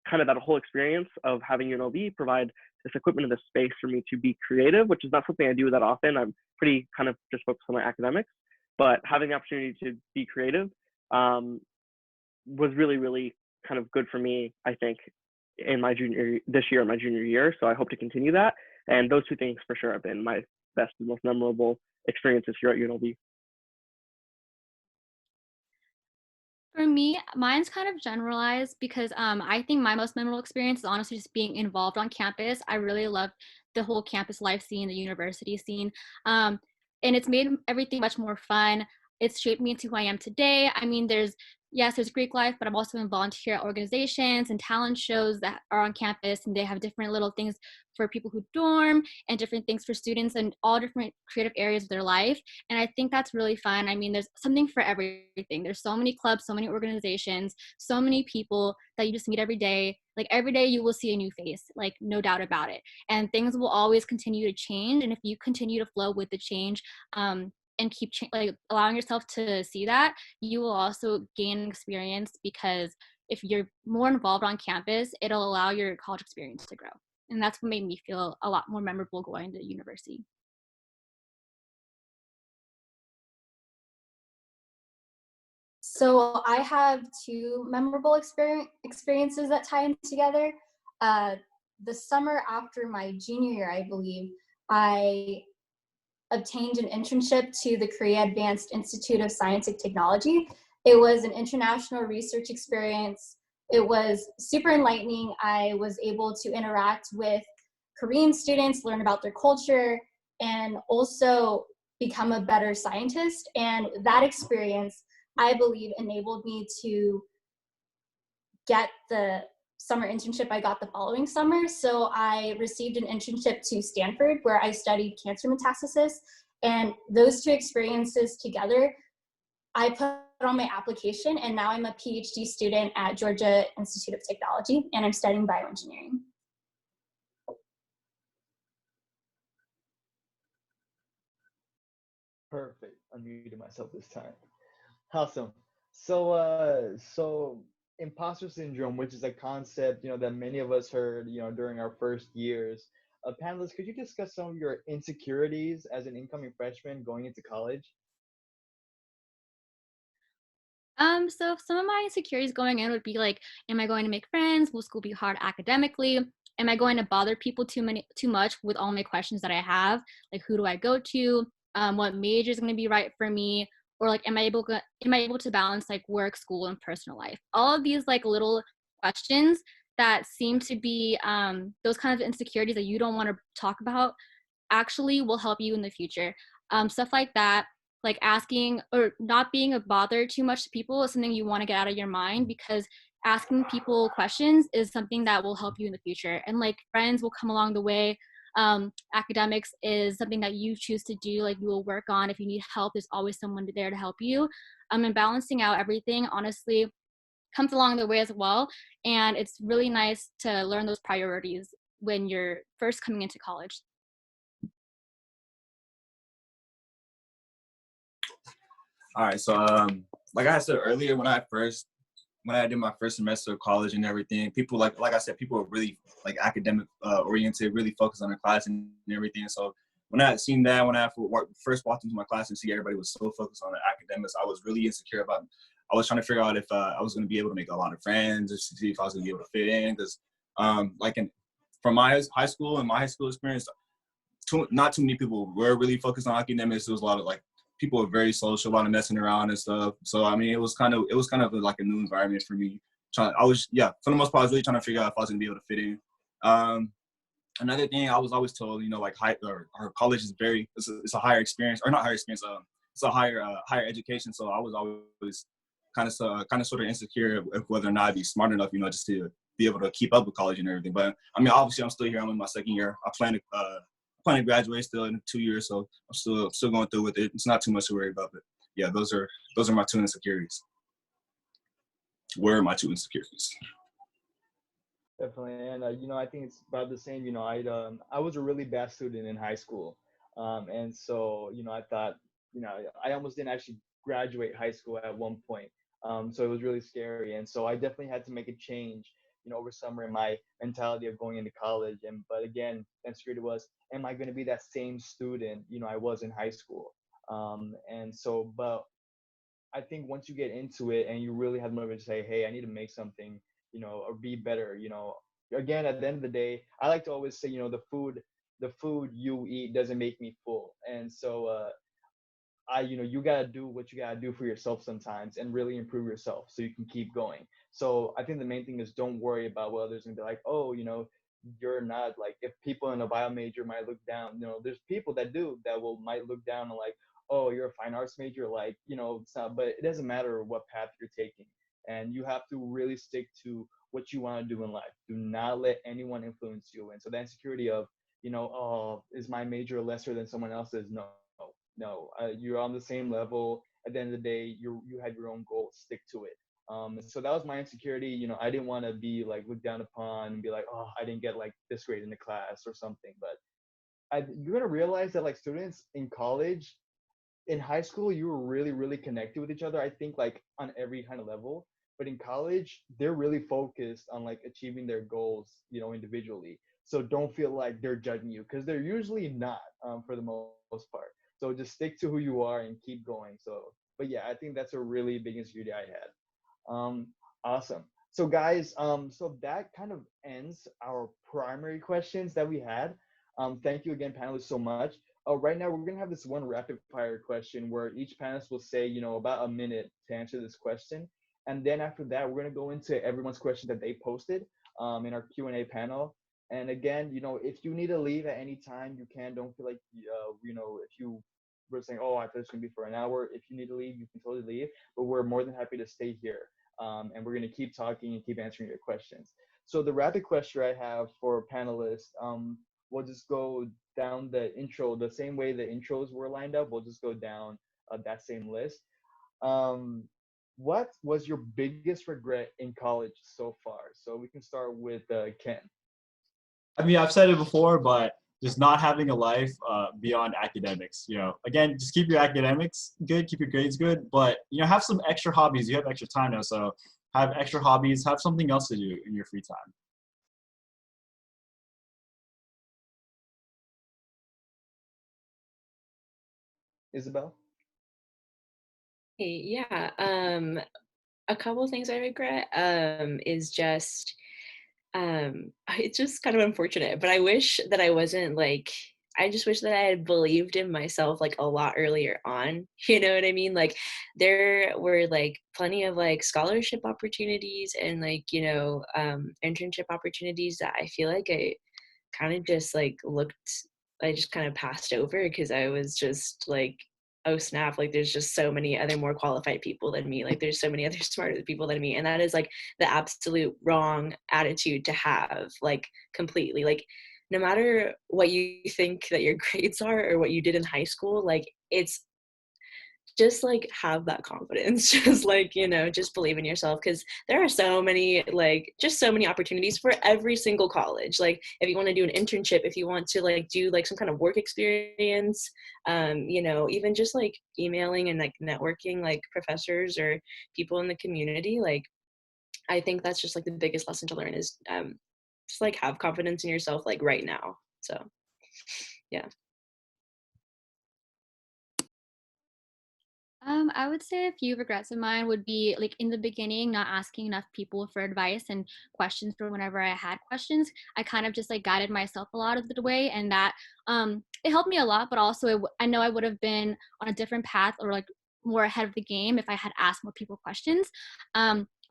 kind of that whole experience of having UNLV provide this equipment and this space for me to be creative, which is not something I do that often. I'm pretty kind of just focused on my academics, but having the opportunity to be creative was really, really kind of good for me, I think, in my junior year. So I hope to continue that. And those 2 things for sure have been my best and most memorable experiences here at UNLV. For me, mine's kind of generalized because I think my most memorable experience is honestly just being involved on campus. I really loved the whole campus life scene, the university scene, and it's made everything much more fun. It's shaped me into who I am today. I mean, there's Greek life, but I'm also in volunteer organizations and talent shows that are on campus, and they have different little things for people who dorm and different things for students and all different creative areas of their life. And I think that's really fun. I mean, there's something for everything. There's so many clubs, so many organizations, so many people that you just meet every day. Like every day you will see a new face, like no doubt about it. And things will always continue to change. And if you continue to flow with the change, and keep like allowing yourself to see that, you will also gain experience, because if you're more involved on campus, it'll allow your college experience to grow. And that's what made me feel a lot more memorable going to university. So I have 2 memorable experiences that tie in together. The summer after my junior year, I believe, I obtained an internship to the Korea Advanced Institute of Science and Technology. It was an international research experience. It was super enlightening. I was able to interact with Korean students, learn about their culture, and also become a better scientist. And that experience, I believe, enabled me to get the summer internship I got the following summer. So I received an internship to Stanford where I studied cancer metastasis. And those two experiences together, I put on my application, and now I'm a PhD student at Georgia Institute of Technology, and I'm studying bioengineering. Perfect. Unmuted myself this time. Awesome. So imposter syndrome, which is a concept, that many of us heard, during our first years. Panelists, could you discuss some of your insecurities as an incoming freshman going into college? So some of my insecurities going in would be like, am I going to make friends? Will school be hard academically? Am I going to bother people too much with all my questions that I have? Like, who do I go to? What major is going to be right for me? Or like, am I able to balance like work, school, and personal life? All of these like little questions that seem to be those kinds of insecurities that you don't want to talk about actually will help you in the future. Stuff like that, like asking or not being a bother too much to people is something you want to get out of your mind, because asking people questions is something that will help you in the future. And like friends will come along the way. Academics is something that you choose to do, like you will work on. If you need help, there's always someone there to help you. And balancing out everything, honestly, comes along the way as well. And it's really nice to learn those priorities when you're first coming into college. All right, so like I said earlier, when I did my first semester of college and everything, people like I said, people were really like academic oriented, really focused on their class and everything. So when I seen that, when I first walked into my class and see everybody was so focused on the academics, I was really insecure about. I was trying to figure out if I was going to be able to make a lot of friends, or see if I was going to be able to fit in. Because from my high school and my high school experience, not too many people were really focused on academics. There was a lot of like people were very social, a lot of messing around and stuff. So I mean, it was kind of like a new environment for me. For the most part, I was really trying to figure out if I was gonna be able to fit in. Another thing I was always told, like our college is it's a higher experience, or not higher experience. It's a higher education. So I was always kind of sort of insecure of whether or not I'd be smart enough, just to be able to keep up with college and everything. But I mean, obviously, I'm still here. I'm in my second year. I plan to graduate still in 2 years, so I'm still going through with it. It's not too much to worry about, but yeah, those are my two insecurities. Where are my two insecurities? Definitely, and I think it's about the same. I was a really bad student in high school, and so I thought, I almost didn't actually graduate high school at one point. So it was really scary, and so I definitely had to make a change, over summer in my mentality of going into college. But again, the insecurity was, am I going to be that same student, I was in high school? But I think once you get into it and you really have the motivation to say, hey, I need to make something, or be better, again, at the end of the day, I like to always say, the food you eat doesn't make me full. And so, you gotta do what you gotta do for yourself sometimes and really improve yourself so you can keep going. So I think the main thing is don't worry about what others are gonna be like, oh, you're not like, if people in a bio major might look down, there's people that might look down and like, oh, you're a fine arts major, like, it's not, but it doesn't matter what path you're taking. And you have to really stick to what you want to do in life. Do not let anyone influence you. And so the insecurity of, oh, is my major lesser than someone else's? No, you're on the same level. At the end of the day, you have your own goals. Stick to it. So that was my insecurity. I didn't want to be like looked down upon and be like, oh, I didn't get like this grade in the class or something. But you're gonna realize that like students in college, in high school, you were really, really connected with each other. I think like on every kind of level. But in college, they're really focused on like achieving their goals, individually. So don't feel like they're judging you, because they're usually not, for the most part. So just stick to who you are and keep going. So, but yeah, I think that's a really big insecurity I had. Awesome. So guys, so that kind of ends our primary questions that we had. Thank you again, panelists, so much. Right now, we're gonna have this one rapid fire question where each panelist will say, about a minute to answer this question, and then after that, we're gonna go into everyone's question that they posted in our Q&A panel. And again, if you need to leave at any time, you can. Don't feel like, if you were saying, oh, I thought it's gonna be for an hour. If you need to leave, you can totally leave. But we're more than happy to stay here. And we're going to keep talking and keep answering your questions. So the rapid question I have for panelists, we'll just go down the intro, the same way the intros were lined up. We'll just go down that same list. What was your biggest regret in college so far? So we can start with Ken. I mean, I've said it before, but just not having a life beyond academics. Again, just keep your academics good, keep your grades good, but have some extra hobbies. You have extra time now, so have extra hobbies. Have something else to do in your free time. Isabel? Hey, yeah. A couple of things I regret is just it's just kind of unfortunate, but I wish that I wasn't like I just wish that I had believed in myself like a lot earlier on. You know what I mean? Like there were like plenty of like scholarship opportunities and like, internship opportunities that I feel like I kind of just like I just kind of passed over because I was just like, oh snap, like there's just so many other more qualified people than me. Like there's so many other smarter people than me. And that is like the absolute wrong attitude to have, like completely. Like no matter what you think that your grades are or what you did in high school, like it's just like have that confidence, just like, just believe in yourself, because there are so many opportunities for every single college. Like if you want to do an internship, if you want to like do like some kind of work experience, even just like emailing and like networking like professors or people in the community, like I think that's just like the biggest lesson to learn is just like have confidence in yourself like right now. So yeah. I would say a few regrets of mine would be like in the beginning, not asking enough people for advice and questions for whenever I had questions. I kind of just like guided myself a lot of the way, and that it helped me a lot. But also, I know I would have been on a different path or like more ahead of the game if I had asked more people questions.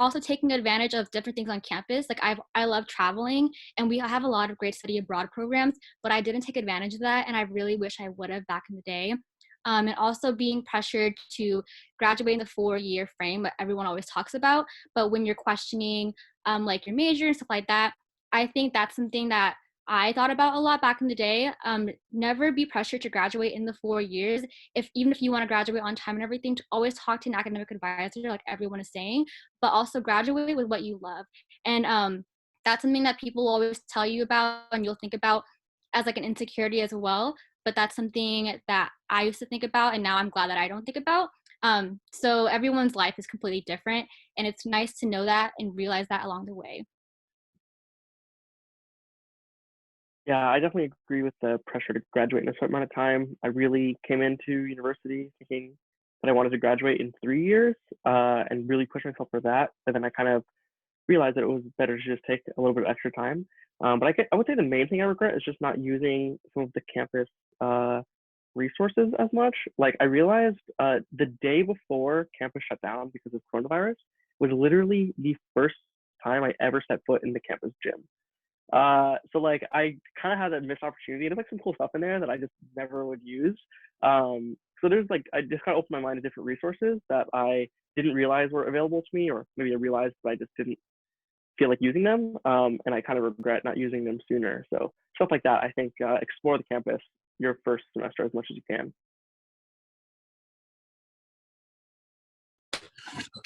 Also, taking advantage of different things on campus. Like I love traveling, and we have a lot of great study abroad programs, but I didn't take advantage of that, and I really wish I would have back in the day. And also being pressured to graduate in the 4-year frame that everyone always talks about. But when you're questioning like your major and stuff like that, I think that's something that I thought about a lot back in the day. Never be pressured to graduate in the 4 years. Even if you want to graduate on time and everything, to always talk to an academic advisor, like everyone is saying, but also graduate with what you love. And that's something that people always tell you about and you'll think about as like an insecurity as well, but that's something that I used to think about and now I'm glad that I don't think about. So everyone's life is completely different, and it's nice to know that and realize that along the way. Yeah, I definitely agree with the pressure to graduate in a certain amount of time. I really came into university thinking that I wanted to graduate in 3 years and really push myself for that. But then I kind of realized that it was better to just take a little bit of extra time. But I would say the main thing I regret is just not using some of the campus resources as much. Like I realized the day before campus shut down because of coronavirus was literally the first time I ever set foot in the campus gym. So like I kind of had that missed opportunity. There's like some cool stuff in there that I just never would use. So there's like I just kind of opened my mind to different resources that I didn't realize were available to me, or maybe I realized but I just didn't feel like using them. And I kind of regret not using them sooner. So stuff like that, I think explore the campus your first semester as much as you can.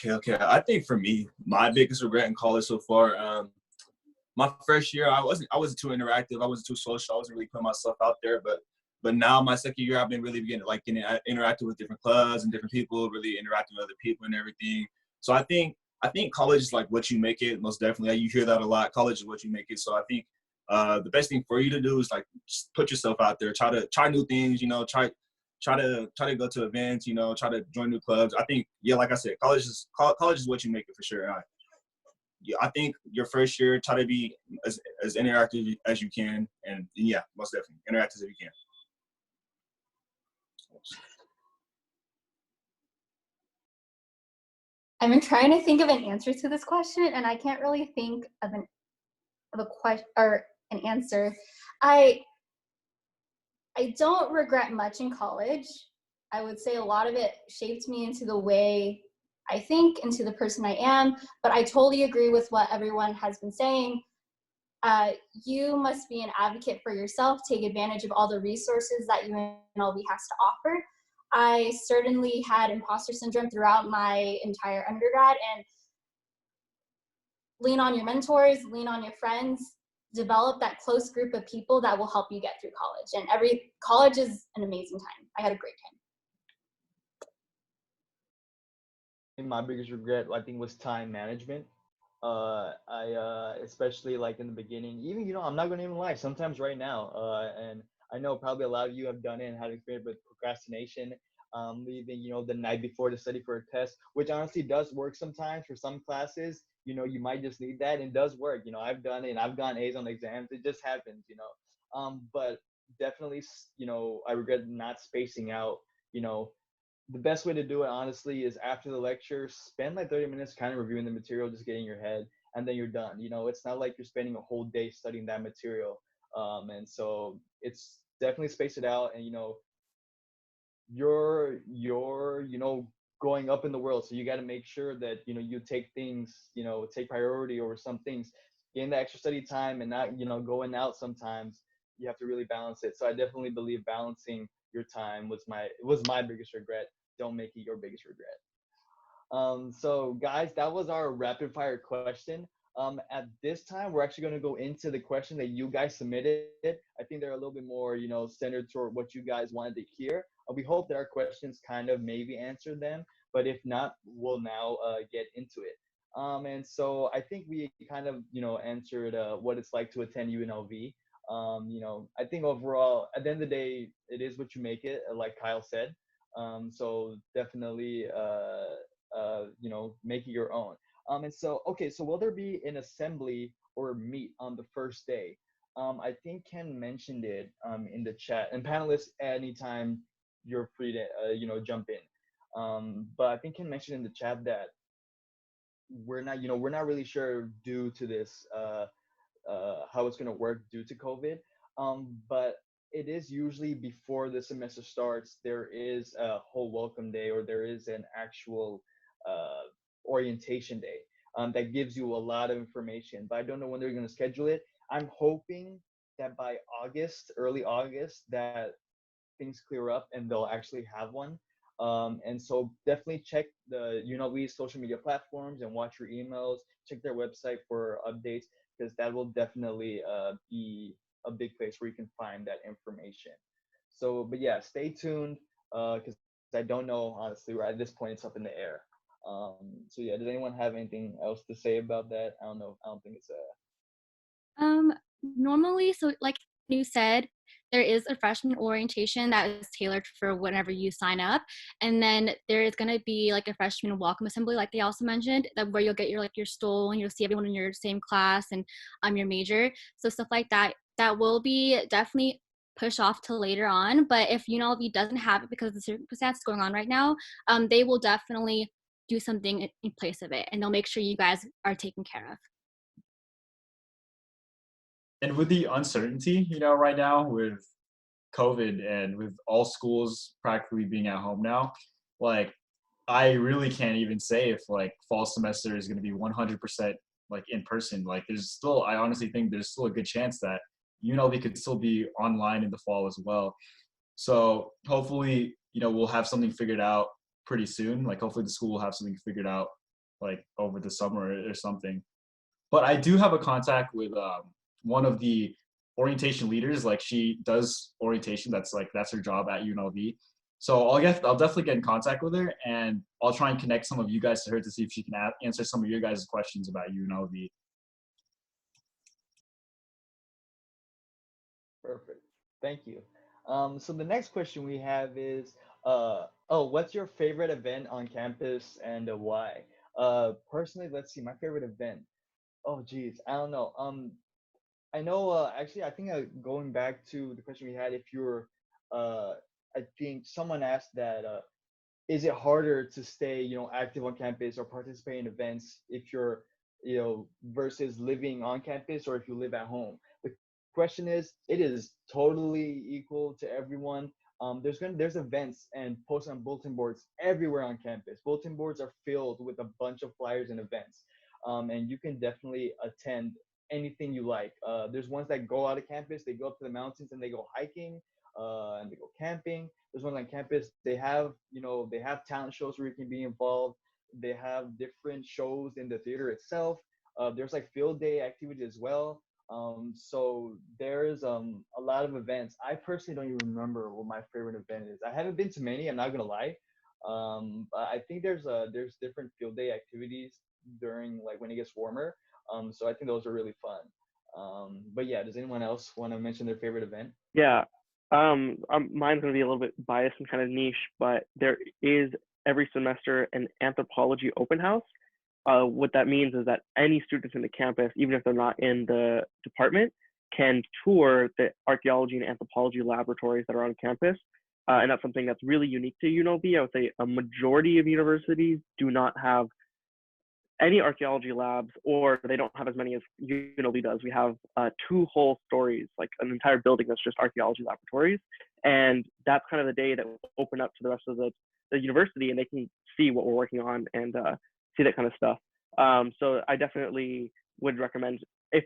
Okay. I think for me, my biggest regret in college so far, my first year, I wasn't too interactive. I wasn't too social. I wasn't really putting myself out there. But now my second year, I've been really getting interactive with different clubs and different people, really interacting with other people and everything. So I think college is like what you make it. Most definitely, you hear that a lot. College is what you make it. So I think the best thing for you to do is like just put yourself out there. Try new things. Try to go to events. Try to join new clubs. I think like I said, college is what you make it for sure. I think your first year, try to be as interactive as you can, and yeah, most definitely interactive as you can. I've been trying to think of an answer to this question, and I can't really think of a question or an answer. I don't regret much in college. I would say a lot of it shaped me into the way I think, into the person I am, but I totally agree with what everyone has been saying. You must be an advocate for yourself, take advantage of all the resources that UNLV has to offer. I certainly had imposter syndrome throughout my entire undergrad, and lean on your mentors, lean on your friends, develop that close group of people that will help you get through college. And college is an amazing time. I had a great time. My biggest regret, I think, was time management. I especially like in the beginning, even, I'm not gonna even lie, sometimes right now, and I know probably a lot of you have done it and had experience with procrastination, leaving, the night before to study for a test, which honestly does work sometimes for some classes. You might just need that, and it does work. I've done it and I've gotten A's on exams. It just happens. But definitely, I regret not spacing out. The best way to do it, honestly, is after the lecture, spend like 30 minutes kind of reviewing the material, just getting your head, and then you're done. It's not like you're spending a whole day studying that material. And so it's definitely space it out, and you're going up in the world, so you got to make sure that you take things, take priority over some things, getting the extra study time, and not going out sometimes. You have to really balance it. So I definitely believe balancing your time was my biggest regret. Don't make it your biggest regret. So guys, that was our rapid fire question. At this time, we're actually going to go into the question that you guys submitted. I think they're a little bit more, centered toward what you guys wanted to hear. We hope that our questions kind of maybe answer them, but if not, we'll now get into it. And so I think we kind of, answered what it's like to attend UNLV. I think overall, at the end of the day, it is what you make it, like Kyle said. So definitely, make it your own. And so, okay, so will there be an assembly or meet on the first day? I think Ken mentioned it in the chat, and panelists, anytime you're free to, jump in. But I think Ken mentioned in the chat that we're not really sure due to this, how it's going to work due to COVID. But it is usually before the semester starts, there is a whole welcome day, or there is an actual orientation day that gives you a lot of information. But I don't know when they're going to schedule it. I'm hoping that by August, early August, that things clear up and they'll actually have one. And so definitely check the UNLV's social media platforms and watch your emails. Check their website for updates, because that will definitely be a big place where you can find that information. So, but yeah, stay tuned, because I don't know, honestly, right at this point, it's up in the air. So yeah, does anyone have anything else to say about that? I don't know. I don't think it's Normally, so like you said, there is a freshman orientation that is tailored for whenever you sign up, and then there is going to be like a freshman welcome assembly, like they also mentioned, that where you'll get your stole and you'll see everyone in your same class and your major. So stuff like that will be definitely pushed off to later on. But if UNLV doesn't have it because of the circumstances going on right now, they will definitely do something in place of it, and they'll make sure you guys are taken care of. And with the uncertainty, right now with COVID and with all schools practically being at home now, like I really can't even say if like fall semester is going to be 100% like in person. Like I honestly think there's still a good chance that UNLV could still be online in the fall as well. So hopefully, we'll have something figured out pretty soon. Like hopefully the school will have something figured out like over the summer or something. But I do have a contact with one of the orientation leaders. Like she does orientation. That's her job at UNLV. So I'll definitely get in contact with her, and I'll try and connect some of you guys to her to see if she can answer some of your guys' questions about UNLV. perfect. Thank you. So the next question we have is, what's your favorite event on campus and why? Personally, let's see, my favorite event. Oh, geez, I don't know. I know. Actually, I think going back to the question we had, if you're, uh, I think someone asked that. Is it harder to stay, active on campus or participate in events if you're, versus living on campus or if you live at home? The question is, it is totally equal to everyone. There's events and posts on bulletin boards everywhere on campus. Bulletin boards are filled with a bunch of flyers and events, and you can definitely attend anything you like. There's ones that go out of campus, they go up to the mountains and they go hiking, and they go camping. There's ones on campus. They have talent shows where you can be involved. They have different shows in the theater itself. There's like field day activities as well. So there's a lot of events. I personally don't even remember what my favorite event is. I haven't been to many. I'm not gonna lie. But I think there's different field day activities during like when it gets warmer. So I think those are really fun. But yeah, does anyone else want to mention their favorite event? Yeah. Mine's going to be a little bit biased and kind of niche, but there is every semester an anthropology open house. What that means is that any students in the campus, even if they're not in the department, can tour the archaeology and anthropology laboratories that are on campus. And that's something that's really unique to UNLV. I would say a majority of universities do not have any archaeology labs, or they don't have as many as UNLV does. We have 2 whole stories, like an entire building that's just archaeology laboratories. And that's kind of the day that will open up to the rest of the university, and they can see what we're working on and see that kind of stuff. So I definitely would recommend, if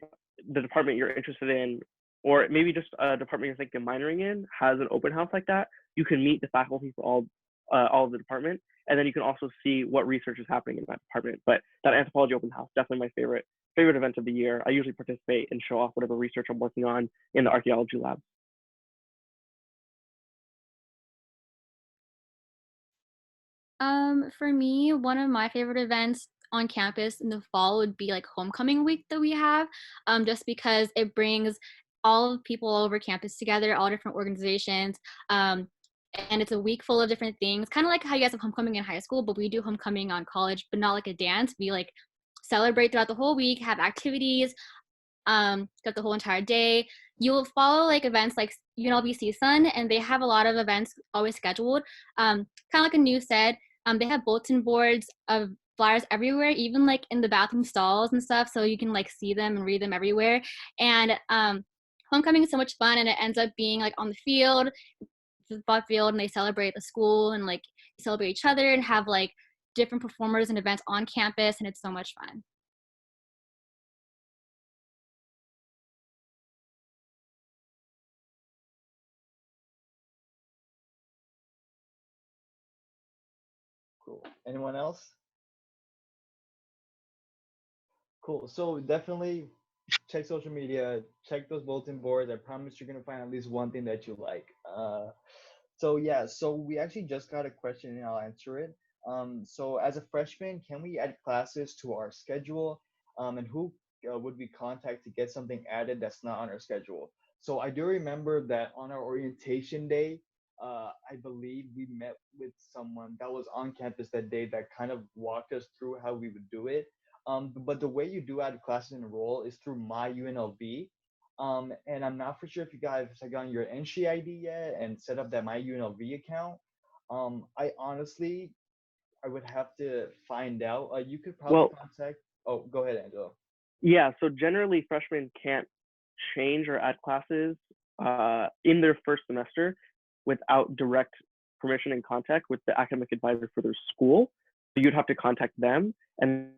the department you're interested in, or maybe just a department you're thinking of minoring in, has an open house like that, you can meet the faculty for all of the department, and then you can also see what research is happening in that department. But that anthropology open house, definitely my favorite event of the year. I usually participate and show off whatever research I'm working on in the archaeology lab. For me, one of my favorite events on campus in the fall would be like homecoming week that we have, just because it brings all of people all over campus together, all different organizations. And it's a week full of different things, kind of like how you guys have homecoming in high school, but we do homecoming on college, but not like a dance. We like celebrate throughout the whole week, have activities, throughout the whole entire day. You'll follow like events like UNLV Sun, and they have a lot of events always scheduled. Kind of like a news said, they have bulletin boards of flyers everywhere, even like in the bathroom stalls and stuff, so you can like see them and read them everywhere. And homecoming is so much fun, and it ends up being like on the field, the football field, and they celebrate the school and like celebrate each other and have like different performers and events on campus, and it's so much fun. Cool. Anyone else? Cool. So definitely check social media, check those bulletin boards. I promise you're gonna find at least one thing that you like. So yeah, so we actually just got a question and I'll answer it. So as a freshman, can we add classes to our schedule? And who would we contact to get something added that's not on our schedule? So I do remember that on our orientation day, I believe we met with someone that was on campus that day that kind of walked us through how we would do it. But the way you do add classes and enroll is through my UNLV. And I'm not for sure if you guys have gotten your entry ID yet and set up that my UNLV account. I honestly, I would have to find out. You could probably contact. Oh, go ahead, Angelo. Yeah, so generally freshmen can't change or add classes in their first semester without direct permission and contact with the academic advisor for their school. So you'd have to contact them. And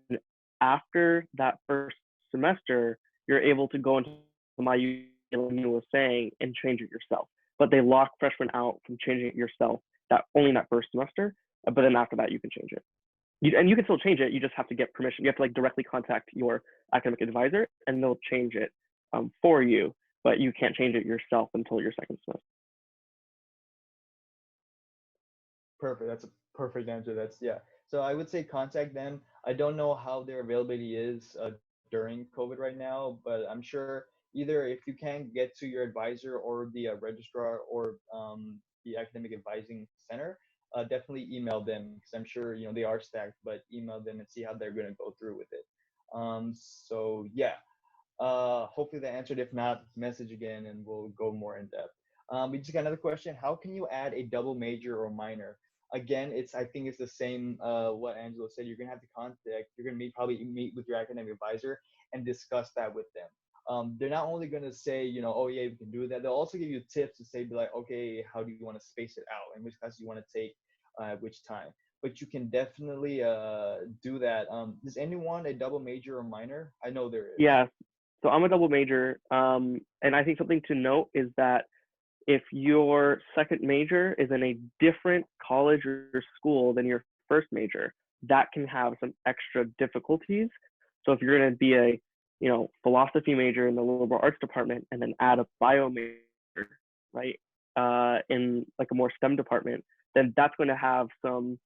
after that first semester, you're able to go into my UNLV was saying and change it yourself. But they lock freshmen out from changing it yourself only in that first semester. But then after that, you can change it. And you can still change it. You just have to get permission. You have to like directly contact your academic advisor, and they'll change it for you. But you can't change it yourself until your second semester. Perfect. That's a perfect answer. Yeah. So I would say contact them. I don't know how their availability is during COVID right now, but I'm sure either if you can get to your advisor or the registrar or the academic advising center, definitely email them because I'm sure they are stacked. But email them and see how they're going to go through with it. So yeah, hopefully that answered. If not, message again and we'll go more in depth. We just got another question. How can you add a double major or minor? Again, I think it's the same what Angelo said. You're gonna have to contact. You're gonna probably meet with your academic advisor and discuss that with them. They're not only gonna say, oh yeah, we can do that. They'll also give you tips to say, be like, okay, how do you want to space it out, and which class you want to take, at which time. But you can definitely do that. Does anyone a double major or minor? I know there is. Yeah. So I'm a double major. And I think something to note is that if your second major is in a different college or school than your first major, that can have some extra difficulties. So if you're going to be a, philosophy major in the liberal arts department and then add a bio major, right, in like a more STEM department, then that's going to have some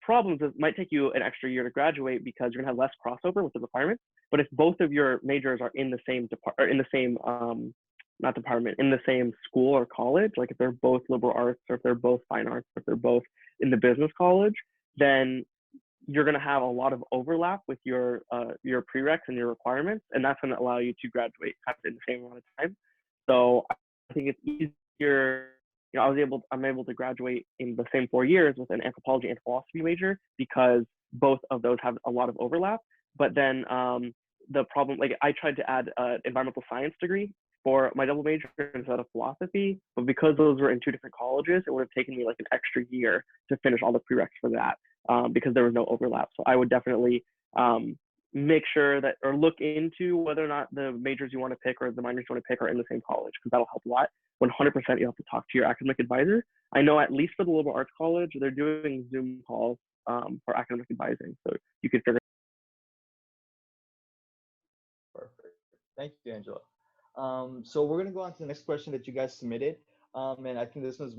problems. It might take you an extra year to graduate because you're going to have less crossover with the requirements. But if both of your majors are in the same in the same school or college, like if they're both liberal arts or if they're both fine arts, or if they're both in the business college, then you're going to have a lot of overlap with your prereqs and your requirements, and that's going to allow you to graduate kind of in the same amount of time. So I think it's easier. I'm able to graduate in the same 4 years with an anthropology and philosophy major because both of those have a lot of overlap. But then the problem, like I tried to add an environmental science degree for my double major instead of philosophy, but because those were in two different colleges, it would have taken me like an extra year to finish all the prereqs for that because there was no overlap. So I would definitely make sure that, or look into whether or not the majors you want to pick or the minors you want to pick are in the same college, because that'll help a lot. 100% you have to talk to your academic advisor. I know at least for the liberal arts college, they're doing Zoom calls for academic advising. So you can figure. Perfect. Thank you, Angela. So we're gonna go on to the next question that you guys submitted. And I think this one's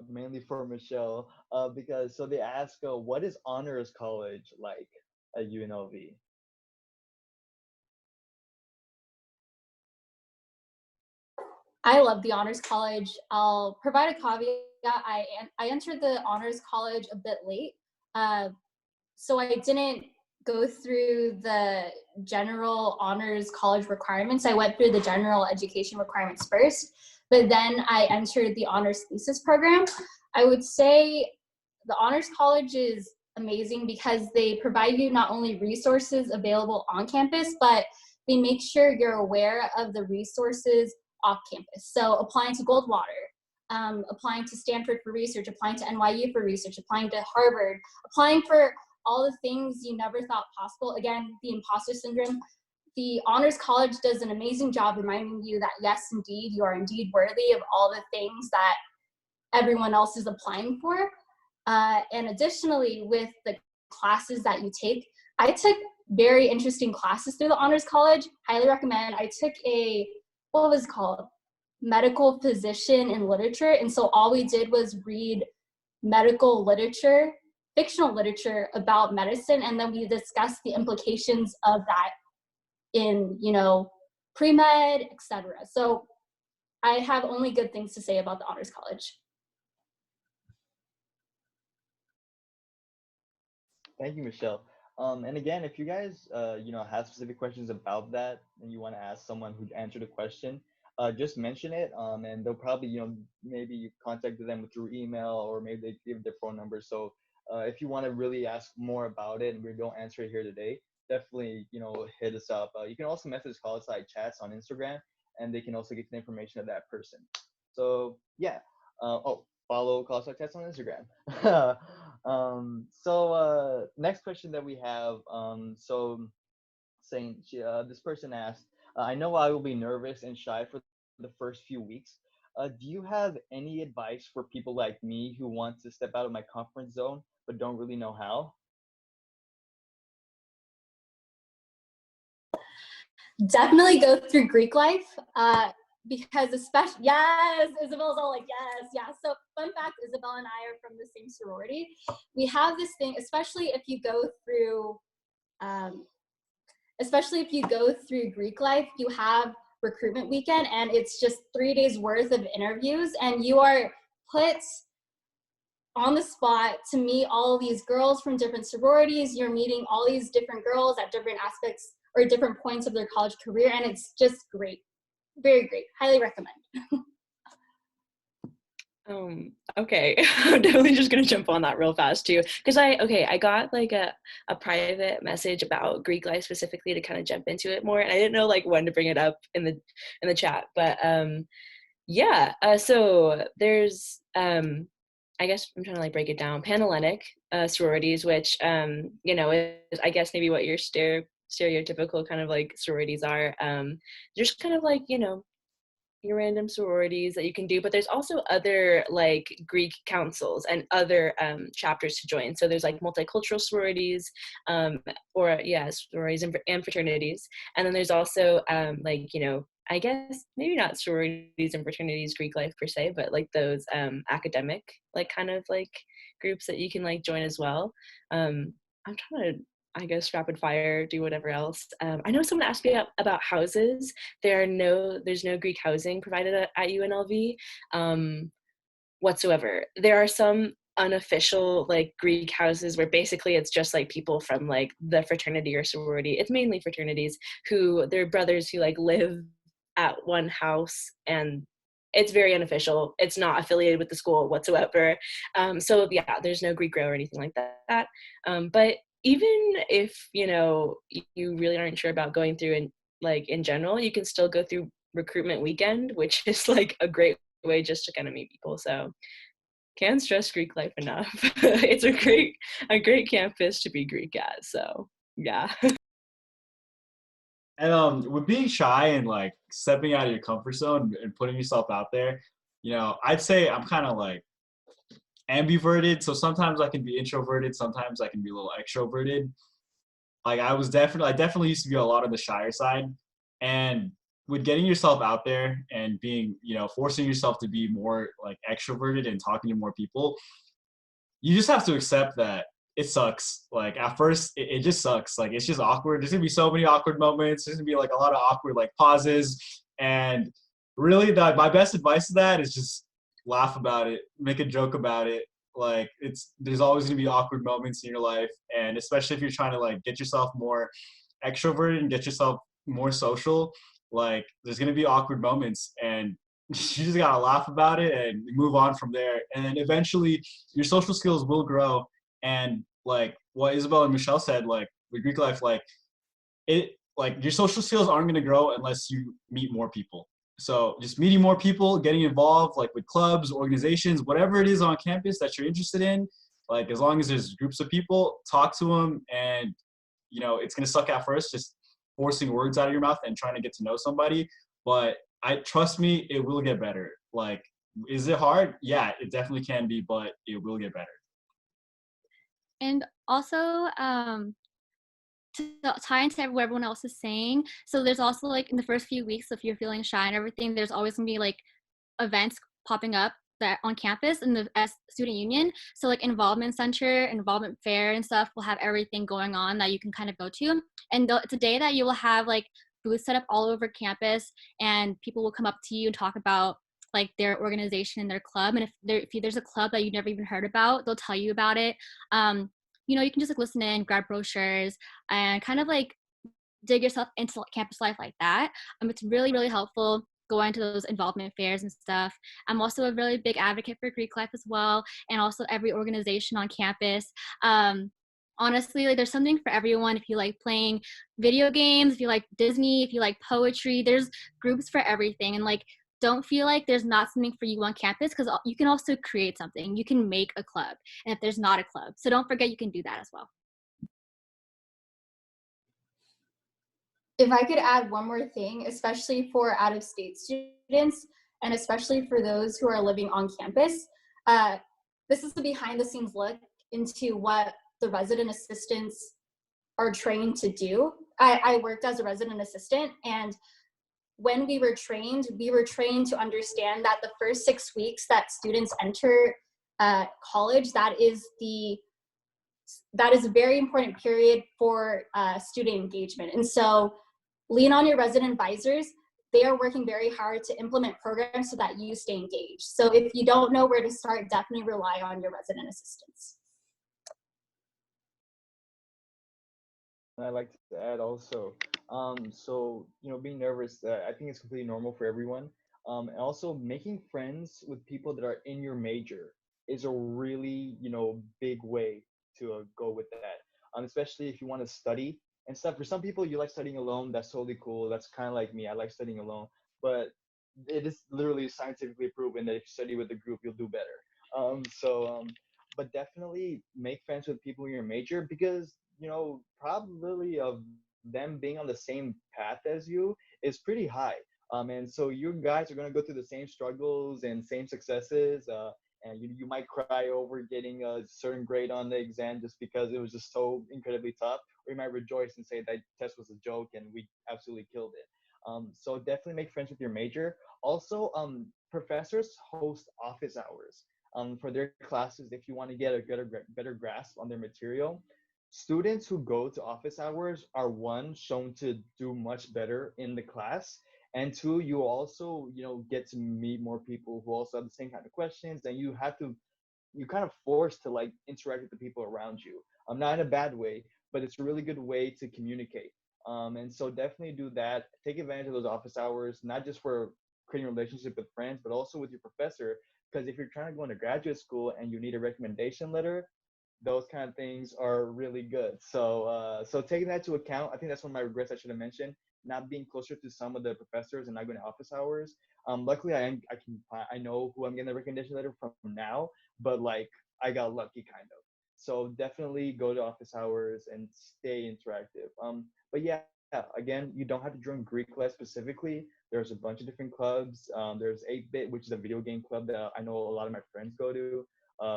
mainly for Michelle, because they ask, what is honors college like at UNLV? I love the honors college. I'll provide a caveat. I entered the honors college a bit late, so I didn't go through the general honors college requirements. I went through the general education requirements first, but then I entered the honors thesis program. I would say the honors college is amazing because they provide you not only resources available on campus, but they make sure you're aware of the resources off campus. So applying to Goldwater, applying to Stanford for research, applying to NYU for research, applying to Harvard, applying for all the things you never thought possible. Again, the imposter syndrome. The honors college does an amazing job reminding you that yes, indeed, you are indeed worthy of all the things that everyone else is applying for. And additionally, with the classes that you take, I took very interesting classes through the honors college. Highly recommend. I took what was called medical physician in literature. And so all we did was read medical literature, fictional literature about medicine, and then we discussed the implications of that in, pre-med, etc. So I have only good things to say about the honors college. Thank you, Michelle. And again, if you guys, have specific questions about that and you want to ask someone who answered the question, just mention it. And they'll probably, maybe you contacted them through email or maybe they give their phone number. So if you want to really ask more about it and we don't answer it here today, definitely, hit us up. You can also message CollegeSide Chats on Instagram and they can also get the information of that person. So yeah. Follow CollegeSide Chats on Instagram. Next question that we have, this person asked, I know I will be nervous and shy for the first few weeks. Do you have any advice for people like me who want to step out of my comfort zone but don't really know how? Definitely go through Greek life. Because especially, yes, Isabel's all like, yes. So fun fact, Isabel and I are from the same sorority. We have this thing, especially if you go through Greek life, you have recruitment weekend and it's just 3 days worth of interviews and you are put on the spot to meet all these girls from different sororities. You're meeting all these different girls at different aspects or different points of their college career, and it's just great. Very great. Highly recommend. Okay. I'm definitely just gonna jump on that real fast too. Because I got like a private message about Greek life specifically to kind of jump into it more. And I didn't know like when to bring it up in the chat. But yeah, so there's I guess I'm trying to like break it down. Panhellenic sororities, which is I guess maybe what your stereotypical kind of like sororities are. Just kind of like, your random sororities that you can do, but there's also other like Greek councils and other chapters to join. So there's like multicultural sororities, sororities and fraternities, and then there's also I guess maybe not sororities and fraternities Greek life per se, but like those academic like kind of like groups that you can like join as well. I'm trying to, I guess, rapid fire, do whatever else. I know someone asked me about houses. There's no Greek housing provided at UNLV whatsoever. There are some unofficial like Greek houses where basically it's just like people from like the fraternity or sorority. It's mainly fraternities who they're brothers who like live at one house, and it's very unofficial. It's not affiliated with the school whatsoever. So yeah, there's no Greek row or anything like that. But even if you really aren't sure about going through in general, you can still go through recruitment weekend, which is like a great way just to kind of meet people. So can't stress Greek life enough. It's a great campus to be Greek at. So yeah. And with being shy and like stepping out of your comfort zone and putting yourself out there, I'd say I'm kind of like ambiverted. So sometimes I can be introverted, sometimes I can be a little extroverted. Like I definitely used to be a lot on the shyer side. And with getting yourself out there and being, forcing yourself to be more like extroverted and talking to more people, you just have to accept that it sucks. Like at first it just sucks. Like it's just awkward. There's gonna be so many awkward moments. There's gonna be like a lot of awkward like pauses. And really my best advice to that is just laugh about it, make a joke about it. Like there's always gonna be awkward moments in your life. And especially if you're trying to like get yourself more extroverted and get yourself more social, like there's gonna be awkward moments, and you just gotta laugh about it and move on from there. And then eventually your social skills will grow. And like what Isabel and Michelle said, like with Greek life, like your social skills aren't gonna grow unless you meet more people. So just meeting more people, getting involved like with clubs, organizations, whatever it is on campus that you're interested in, like as long as there's groups of people, talk to them. And it's gonna suck at first, just forcing words out of your mouth and trying to get to know somebody. But trust me, it will get better. Like, is it hard? Yeah, it definitely can be, but it will get better. And also, to tie into what everyone else is saying, so there's also like in the first few weeks, if you're feeling shy and everything, there's always gonna be like events popping up that on campus in the student union. So like involvement center, involvement fair and stuff will have everything going on that you can kind of go to. And it's a day that you will have like booths set up all over campus, and people will come up to you and talk about like their organization and their club. And if there's a club that you've never even heard about, they'll tell you about it. You can just like listen in, grab brochures, and kind of like dig yourself into campus life like that. It's really, really helpful going to those involvement fairs and stuff. I'm also a really big advocate for Greek life as well, and also every organization on campus. Honestly, like there's something for everyone. If you like playing video games, if you like Disney, if you like poetry, there's groups for everything. And like, don't feel like there's not something for you on campus, because you can also create something. You can make a club, and if there's not a club, so don't forget you can do that as well. If I could add one more thing, especially for out-of-state students, and especially for those who are living on campus, this is the behind-the-scenes look into what the resident assistants are trained to do. I worked as a resident assistant, and when we were trained to understand that the first 6 weeks that students enter college, that is a very important period for student engagement. And so lean on your resident advisors. they are working very hard to implement programs so that you stay engaged. So if you don't know where to start, definitely rely on your resident assistants. I'd like to add also, so, being nervous, I think it's completely normal for everyone. And also making friends with people that are in your major is a really, big way to go with that. Especially if you want to study and stuff. For some people, you like studying alone. That's totally cool. That's kind of like me. I like studying alone, but it is literally scientifically proven that if you study with a group, you'll do better. But definitely make friends with people in your major because probability of them being on the same path as you is pretty high. And so you guys are going to go through the same struggles and same successes. And you might cry over getting a certain grade on the exam just because it was just so incredibly tough. Or you might rejoice and say that test was a joke and we absolutely killed it. So definitely make friends with your major. Also, professors host office hours for their classes if you want to get a better grasp on their material. Students who go to office hours are, one, shown to do much better in the class, and two, you also get to meet more people who also have the same kind of questions, and you kind of forced to like interact with the people around you. Not in a bad way, but it's a really good way to communicate. And so definitely do that. Take advantage of those office hours, not just for creating a relationship with friends, but also with your professor. Because if you're trying to go into graduate school and you need a recommendation letter, those kind of things are really good. So taking that into account, I think that's one of my regrets I should have mentioned, not being closer to some of the professors and not going to office hours. Luckily, I know who I'm getting the recommendation letter from now, but like I got lucky kind of. So definitely go to office hours and stay interactive. But yeah, again, you don't have to join Greek class specifically. There's a bunch of different clubs. There's 8-Bit, which is a video game club that I know a lot of my friends go to.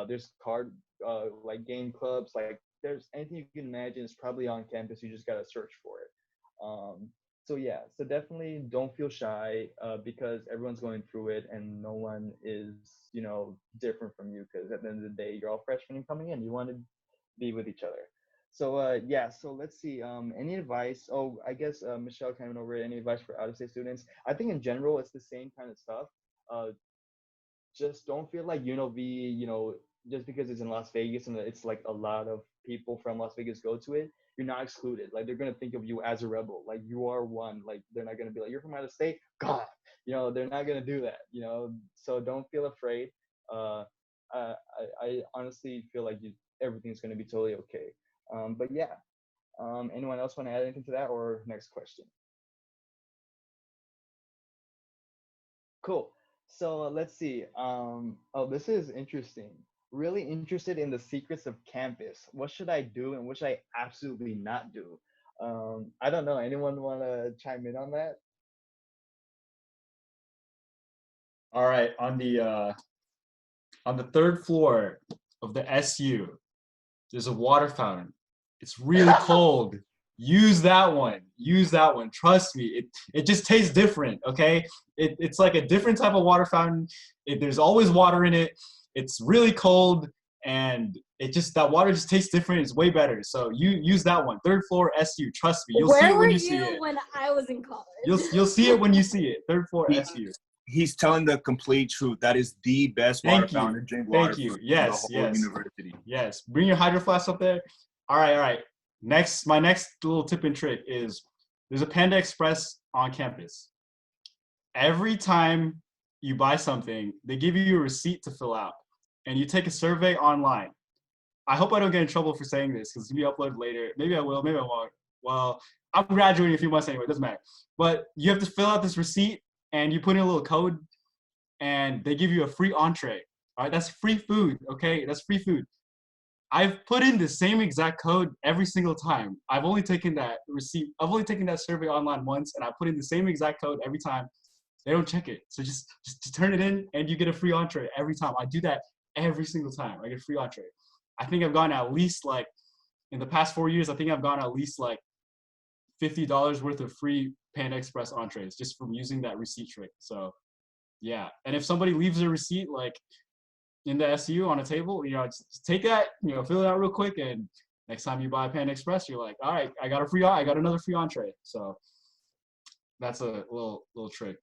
There's card like game clubs. Like there's anything you can imagine is probably on campus. You just gotta search for it. So yeah, so definitely don't feel shy because everyone's going through it and no one is different from you, because at the end of the day you're all freshmen coming in. You want to be with each other. So yeah, so let's see. Any advice? Oh, I guess Michelle came over. Any advice for out-of-state students? I think in general it's the same kind of stuff. Just don't feel like UNLV, just because it's in Las Vegas and it's like a lot of people from Las Vegas go to it, you're not excluded. Like they're gonna think of you as a rebel. Like you are one. Like they're not gonna be like, you're from out of state, God. They're not gonna do that. So don't feel afraid. I honestly feel like everything's gonna be totally okay. But yeah. Anyone else want to add anything to that, or next question? Cool. So let's see. This is interesting. Really interested in the secrets of campus. What should I do and what should I absolutely not do? I don't know. Anyone want to chime in on that? All right, on the third floor of the SU, there's a water fountain. It's really cold. Use that one. Use that one. Trust me. It just tastes different, okay? It's like a different type of water fountain. There's always water in it. It's really cold, and that water just tastes different. It's way better. So you use that one. Third floor SU. Trust me. You'll see it when you see it. Where were you when I was in college? You'll see it when you see it. Third floor SU. He's telling the complete truth. That is the best water fountain to drink water. Thank you. From Yes, the whole yes. university. Yes. Bring your hydro flask up there. All right. My next little tip and trick is there's a Panda Express on campus. Every time you buy something, they give you a receipt to fill out, and you take a survey online. I hope I don't get in trouble for saying this because it's going to be uploaded later. Maybe I will, maybe I won't. Well, I'm graduating in a few months anyway. It doesn't matter. But you have to fill out this receipt, and you put in a little code, and they give you a free entree. All right, that's free food, okay? That's free food. I've put in the same exact code every single time. I've only taken that survey online once, and I put in the same exact code every time. They don't check it. So just turn it in, and you get a free entree every time. I do that every single time. I get a free entree. I think I've gone at least, like, in the past 4 years, I think I've gone at least, like, $50 worth of free Panda Express entrees just from using that receipt trick. So, yeah. And if somebody leaves a receipt, like, in the SU on a table, just take that, fill it out real quick, and next time you buy Panda Express, you're like, all right, I got another free entree. So That's a little trick.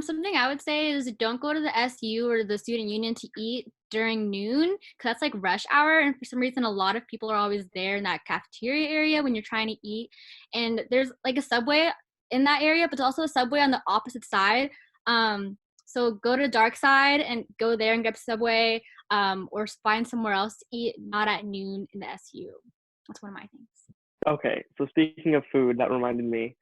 Something I would say is don't go to the SU or the student union to eat during noon, because that's like rush hour, and for some reason a lot of people are always there in that cafeteria area when you're trying to eat. And there's like a Subway in that area, but there's also a Subway on the opposite side. So go to dark side and go there and grab Subway, or find somewhere else to eat, not at noon in the SU. That's one of my things. Okay, so speaking of food, that reminded me.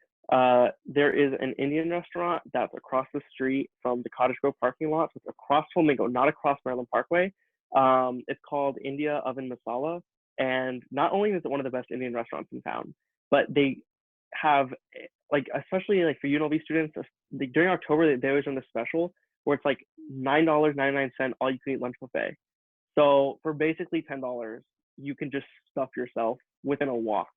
There is an Indian restaurant that's across the street from the Cottage Grove parking lot. So it's across Flamingo, not across Maryland Parkway. It's called India Oven Masala. And not only is it one of the best Indian restaurants in town, but they have, like, especially like for UNLV students, during October, they always run this special where it's like $9.99 all you can eat lunch buffet. So for basically $10, you can just stuff yourself within a walk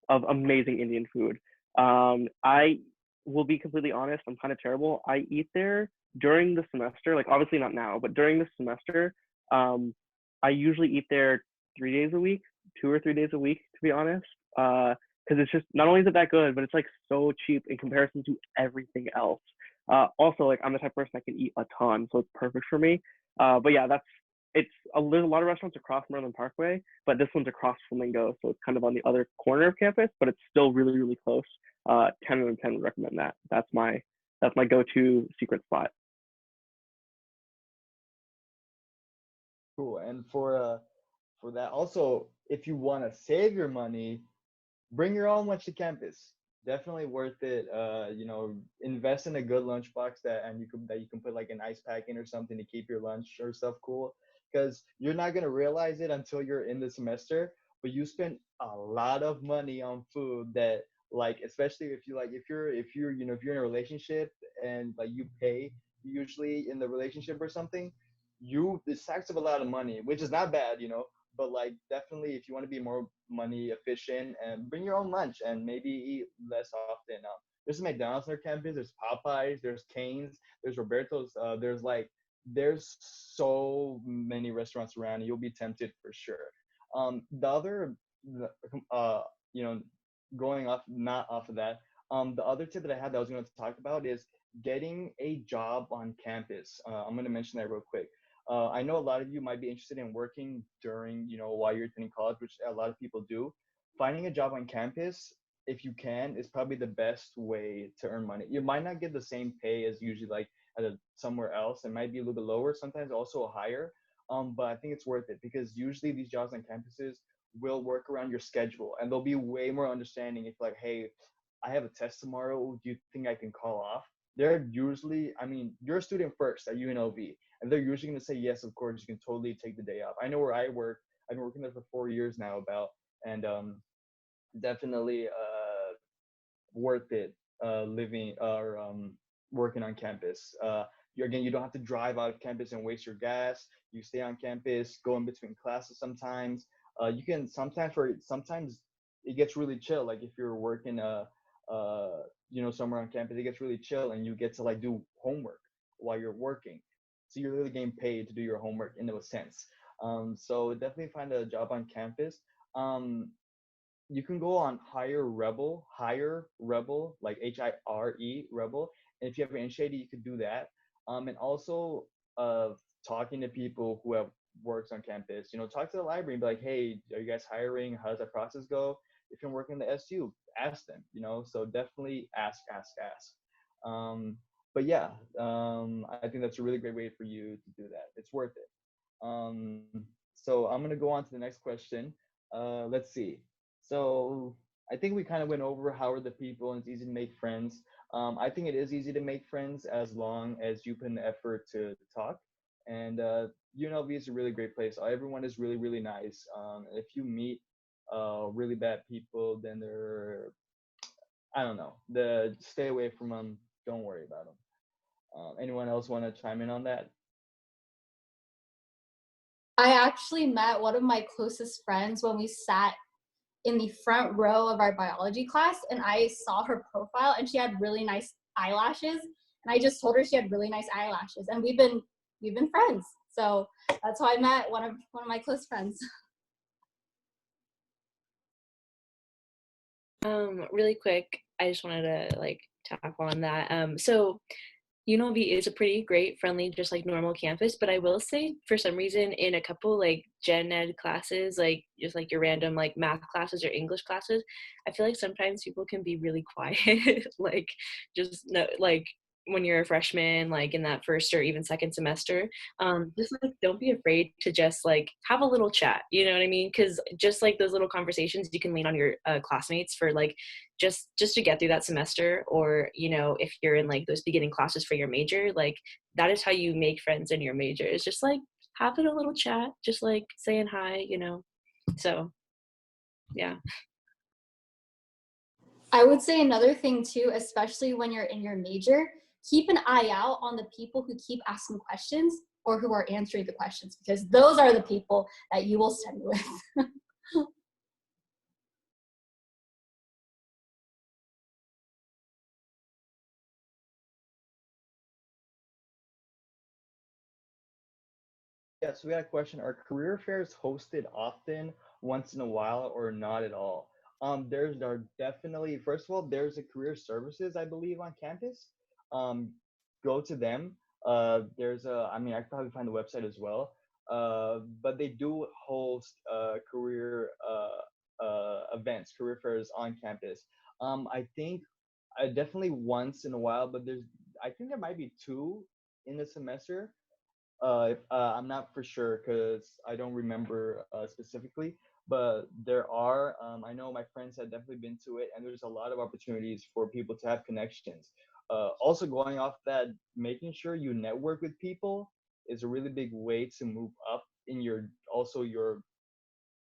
of amazing Indian food. I will be completely honest, I'm kind of terrible. I eat there during the semester, like obviously not now, but during the semester, I usually eat there 3 days a week, 2 or 3 days a week, to be honest. Because it's just, not only is it that good, but it's like so cheap in comparison to everything else. Also, like I'm the type of person that can eat a ton, so it's perfect for me. But yeah, there's a lot of restaurants across Maryland Parkway, but this one's across Flamingo, so it's kind of on the other corner of campus, but it's still really, really close. 10 out of 10 would recommend that. That's my go-to secret spot. Cool. And for that, also, if you want to save your money, bring your own lunch to campus. Definitely worth it. Invest in a good lunchbox that you can put like an ice pack in or something to keep your lunch or stuff cool. Because you're not gonna realize it until you're in the semester, but you spend a lot of money on food that, like, especially if you're in a relationship and like you pay usually in the relationship or something, it stacks up a lot of money, which is not bad, but like definitely if you want to be more money efficient, and bring your own lunch and maybe eat less often. There's McDonald's on our campus, there's Popeyes, there's Cane's, there's Roberto's, there's so many restaurants around, and you'll be tempted for sure. The other you know going off not off of that, the other tip that I had that I was going to talk about is getting a job on campus. I'm going to mention that real quick. I know a lot of you might be interested in working during, while you're attending college, which a lot of people do. Finding a job on campus, if you can, is probably the best way to earn money. You might not get the same pay as usually like somewhere else. It might be a little bit lower, sometimes also higher. But I think it's worth it because usually these jobs on campuses will work around your schedule, and they'll be way more understanding if like, hey, I have a test tomorrow. Do you think I can call off? They're usually, I mean, you're a student first at UNLV, and they're usually going to say, yes, of course, you can totally take the day off. I know where I work. I've been working there for 4 years now and definitely worth it living or working on campus. You don't have to drive out of campus and waste your gas. You stay on campus, go in between classes sometimes. You can sometimes it gets really chill. Like if you're working somewhere on campus, it gets really chill and you get to like do homework while you're working. So you're really getting paid to do your homework in a sense. So definitely find a job on campus. You can go on Hire Rebel, like HIRE Rebel. And if you have an shady, you could do that. And also talking to people who have works on campus. Talk to the library and be like, hey, are you guys hiring? How does that process go? If you're working in the SU, ask them. So definitely ask. But yeah, I think that's a really great way for you to do that. It's worth it. So I'm gonna go on to the next question. Let's see. So I think we kind of went over how are the people and it's easy to make friends. I think it is easy to make friends as long as you put in the effort to talk. And UNLV is a really great place. Everyone is really, really nice. If you meet really bad people, then I don't know, stay away from them. Don't worry about them. Anyone else want to chime in on that? I actually met one of my closest friends when we sat in the front row of our biology class, and I saw her profile and she had really nice eyelashes, and I just told her she had really nice eyelashes, and we've been friends. So that's how I met one of my close friends. Really quick, I just wanted to like tap on that. So UNLV is a pretty great, friendly, just like normal campus, but I will say for some reason in a couple like gen ed classes, like just like your random like math classes or English classes, I feel like sometimes people can be really quiet, like just no, like when you're a freshman, like in that first or even second semester, just like don't be afraid to just like have a little chat, you know what I mean? Because just like those little conversations, you can lean on your classmates for like just to get through that semester, or you know if you're in like those beginning classes for your major, like that is how you make friends in your major, is just like having a little chat, just like saying hi, you know. So yeah. I would say another thing too, especially when you're in your major, keep an eye out on the people who keep asking questions or who are answering the questions, because those are the people that you will study with. Yeah, so we had a question. Are career fairs hosted often, once in a while, or not at all? There are definitely, first of all, there's a career services, I believe, on campus. Um, Go to them. I mean, I could probably find the website as well. But they do host career events, career fairs on campus. I think definitely once in a while, but I think there might be two in the semester. I'm not for sure because I don't remember specifically, but there are. I know my friends have definitely been to it, and there's a lot of opportunities for people to have connections. Also, going off that, making sure you network with people is a really big way to move up in your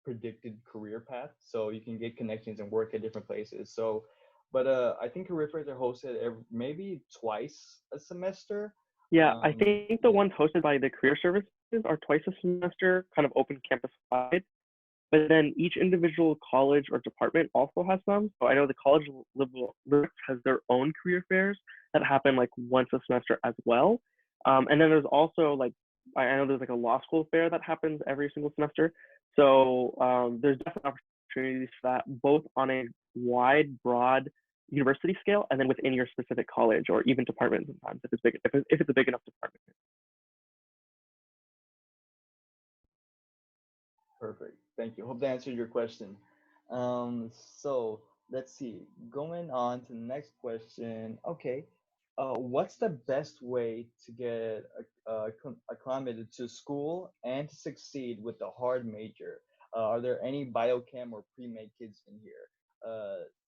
predicted career path. So you can get connections and work at different places. So, but I think career fairs are hosted maybe twice a semester. Yeah, I think the Yeah. ones hosted by the career services are twice a semester, kind of open campus wide. But then each individual college or department also has some. So I know the college liberal has their own career fairs that happen like once a semester as well. And then there's also like, I know there's like a law school fair that happens every single semester. So there's definitely opportunities for that, both on a wide, broad university scale, and then within your specific college or even department sometimes if it's big, if it's a big enough department. Perfect. Thank you. Hope that answered your question. So let's see. Going on to the next question. Okay. What's the best way to get acclimated to school and to succeed with the hard major? Are there any biochem or pre-med kids in here?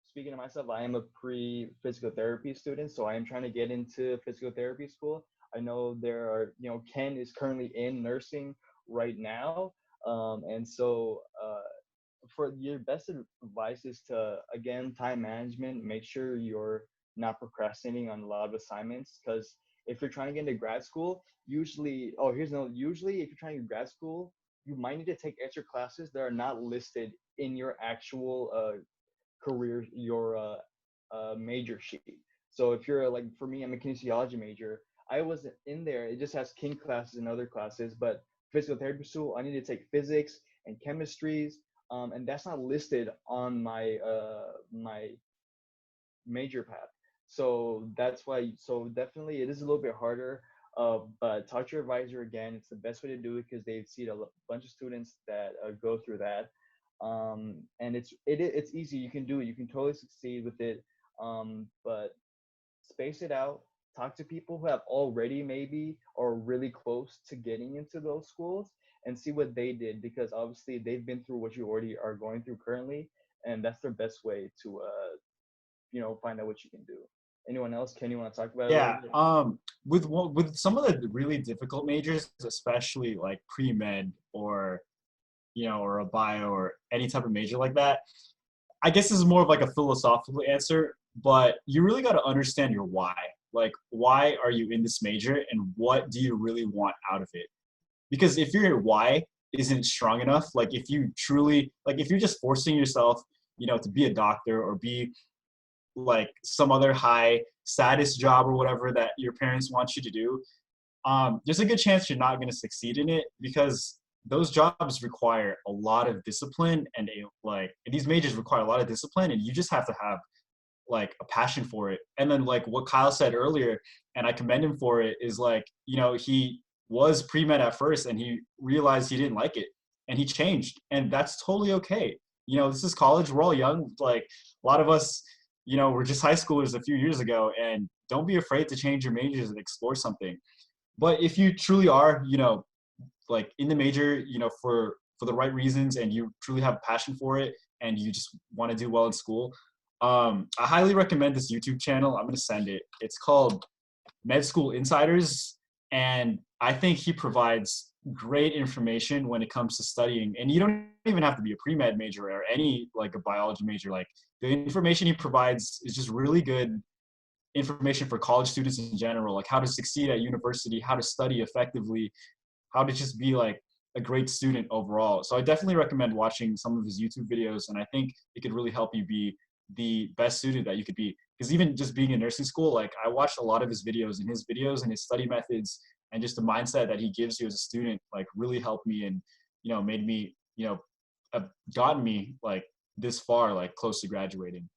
Speaking of myself, I am a pre-physical therapy student, so I am trying to get into physical therapy school. I know Ken is currently in nursing right now, and so for your best advice is to, again, time management. Make sure you're not procrastinating on a lot of assignments, because if you're trying to get into grad school, usually if you're trying to get grad school, you might need to take extra classes that are not listed in your actual career, your major sheet. So if you're like, for me, I'm a kinesiology major. I was in there. It just has kin classes and other classes, but physical therapy school, I need to take physics and chemistries, and that's not listed on my major path. So that's why. So definitely, it is a little bit harder. But talk to your advisor again. It's the best way to do it because they've seen a bunch of students that go through that. And it's easy. You can do it. You can totally succeed with it. But space it out. Talk to people who have already maybe or really close to getting into those schools and see what they did, because obviously they've been through what you already are going through currently, and that's their best way to find out what you can do. Anyone else? Can you want to talk about it a little Yeah, bit? with some of the really difficult majors, especially like pre-med or or a bio or any type of major like that, I guess this is more of like a philosophical answer, but you really got to understand your why. Like, why are you in this major and what do you really want out of it? Because if your why isn't strong enough, like if you truly, like if you're just forcing yourself, to be a doctor or be like some other high status job or whatever that your parents want you to do, there's a good chance you're not going to succeed in it because those jobs require a lot of discipline, and these majors require a lot of discipline, and you just have to have like a passion for it. And then like what Kyle said earlier, and I commend him for it, is like, he was pre-med at first and he realized he didn't like it and he changed, and that's totally okay. This is college. We're all young. Like a lot of us, we're just high schoolers a few years ago, and don't be afraid to change your majors and explore something. But if you truly are, like in the major, for the right reasons, and you truly have a passion for it, and you just want to do well in school, I highly recommend this YouTube channel. I'm going to send it. It's called Med School Insiders, and I think he provides great information when it comes to studying. And you don't even have to be a pre-med major or any like a biology major. Like the information he provides is just really good information for college students in general, like how to succeed at university, how to study effectively, how to just be like a great student overall. So I definitely recommend watching some of his YouTube videos, and I think it could really help you be the best student that you could be. Because even just being in nursing school, like I watched a lot of his videos, and his videos and his study methods and just the mindset that he gives you as a student, like really helped me, and made me, have gotten me like this far, like close to graduating.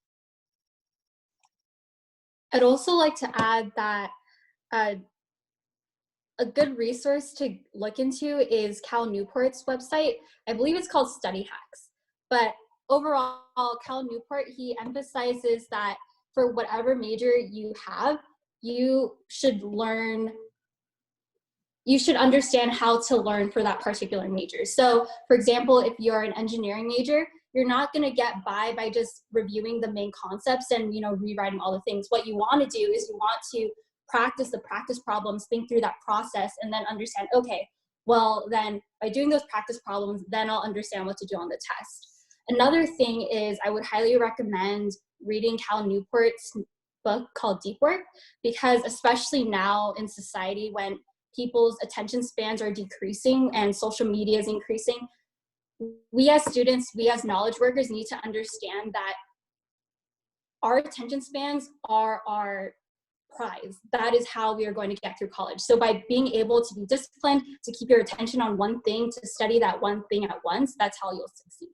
I'd also like to add that a good resource to look into is Cal Newport's website. I believe it's called Study Hacks. But overall, Cal Newport, he emphasizes that for whatever major you have, you should understand how to learn for that particular major. So for example, if you're an engineering major, you're not going to get by just reviewing the main concepts and rewriting all the things. What you want to do is you want to practice the practice problems, think through that process, and then understand, okay, well then by doing those practice problems, then I'll understand what to do on the test. Another thing is I would highly recommend reading Cal Newport's book called Deep Work, because especially now in society when people's attention spans are decreasing and social media is increasing, we as students, we as knowledge workers need to understand that our attention spans are our prize. That is how we are going to get through college. So by being able to be disciplined, to keep your attention on one thing, to study that one thing at once, that's how you'll succeed.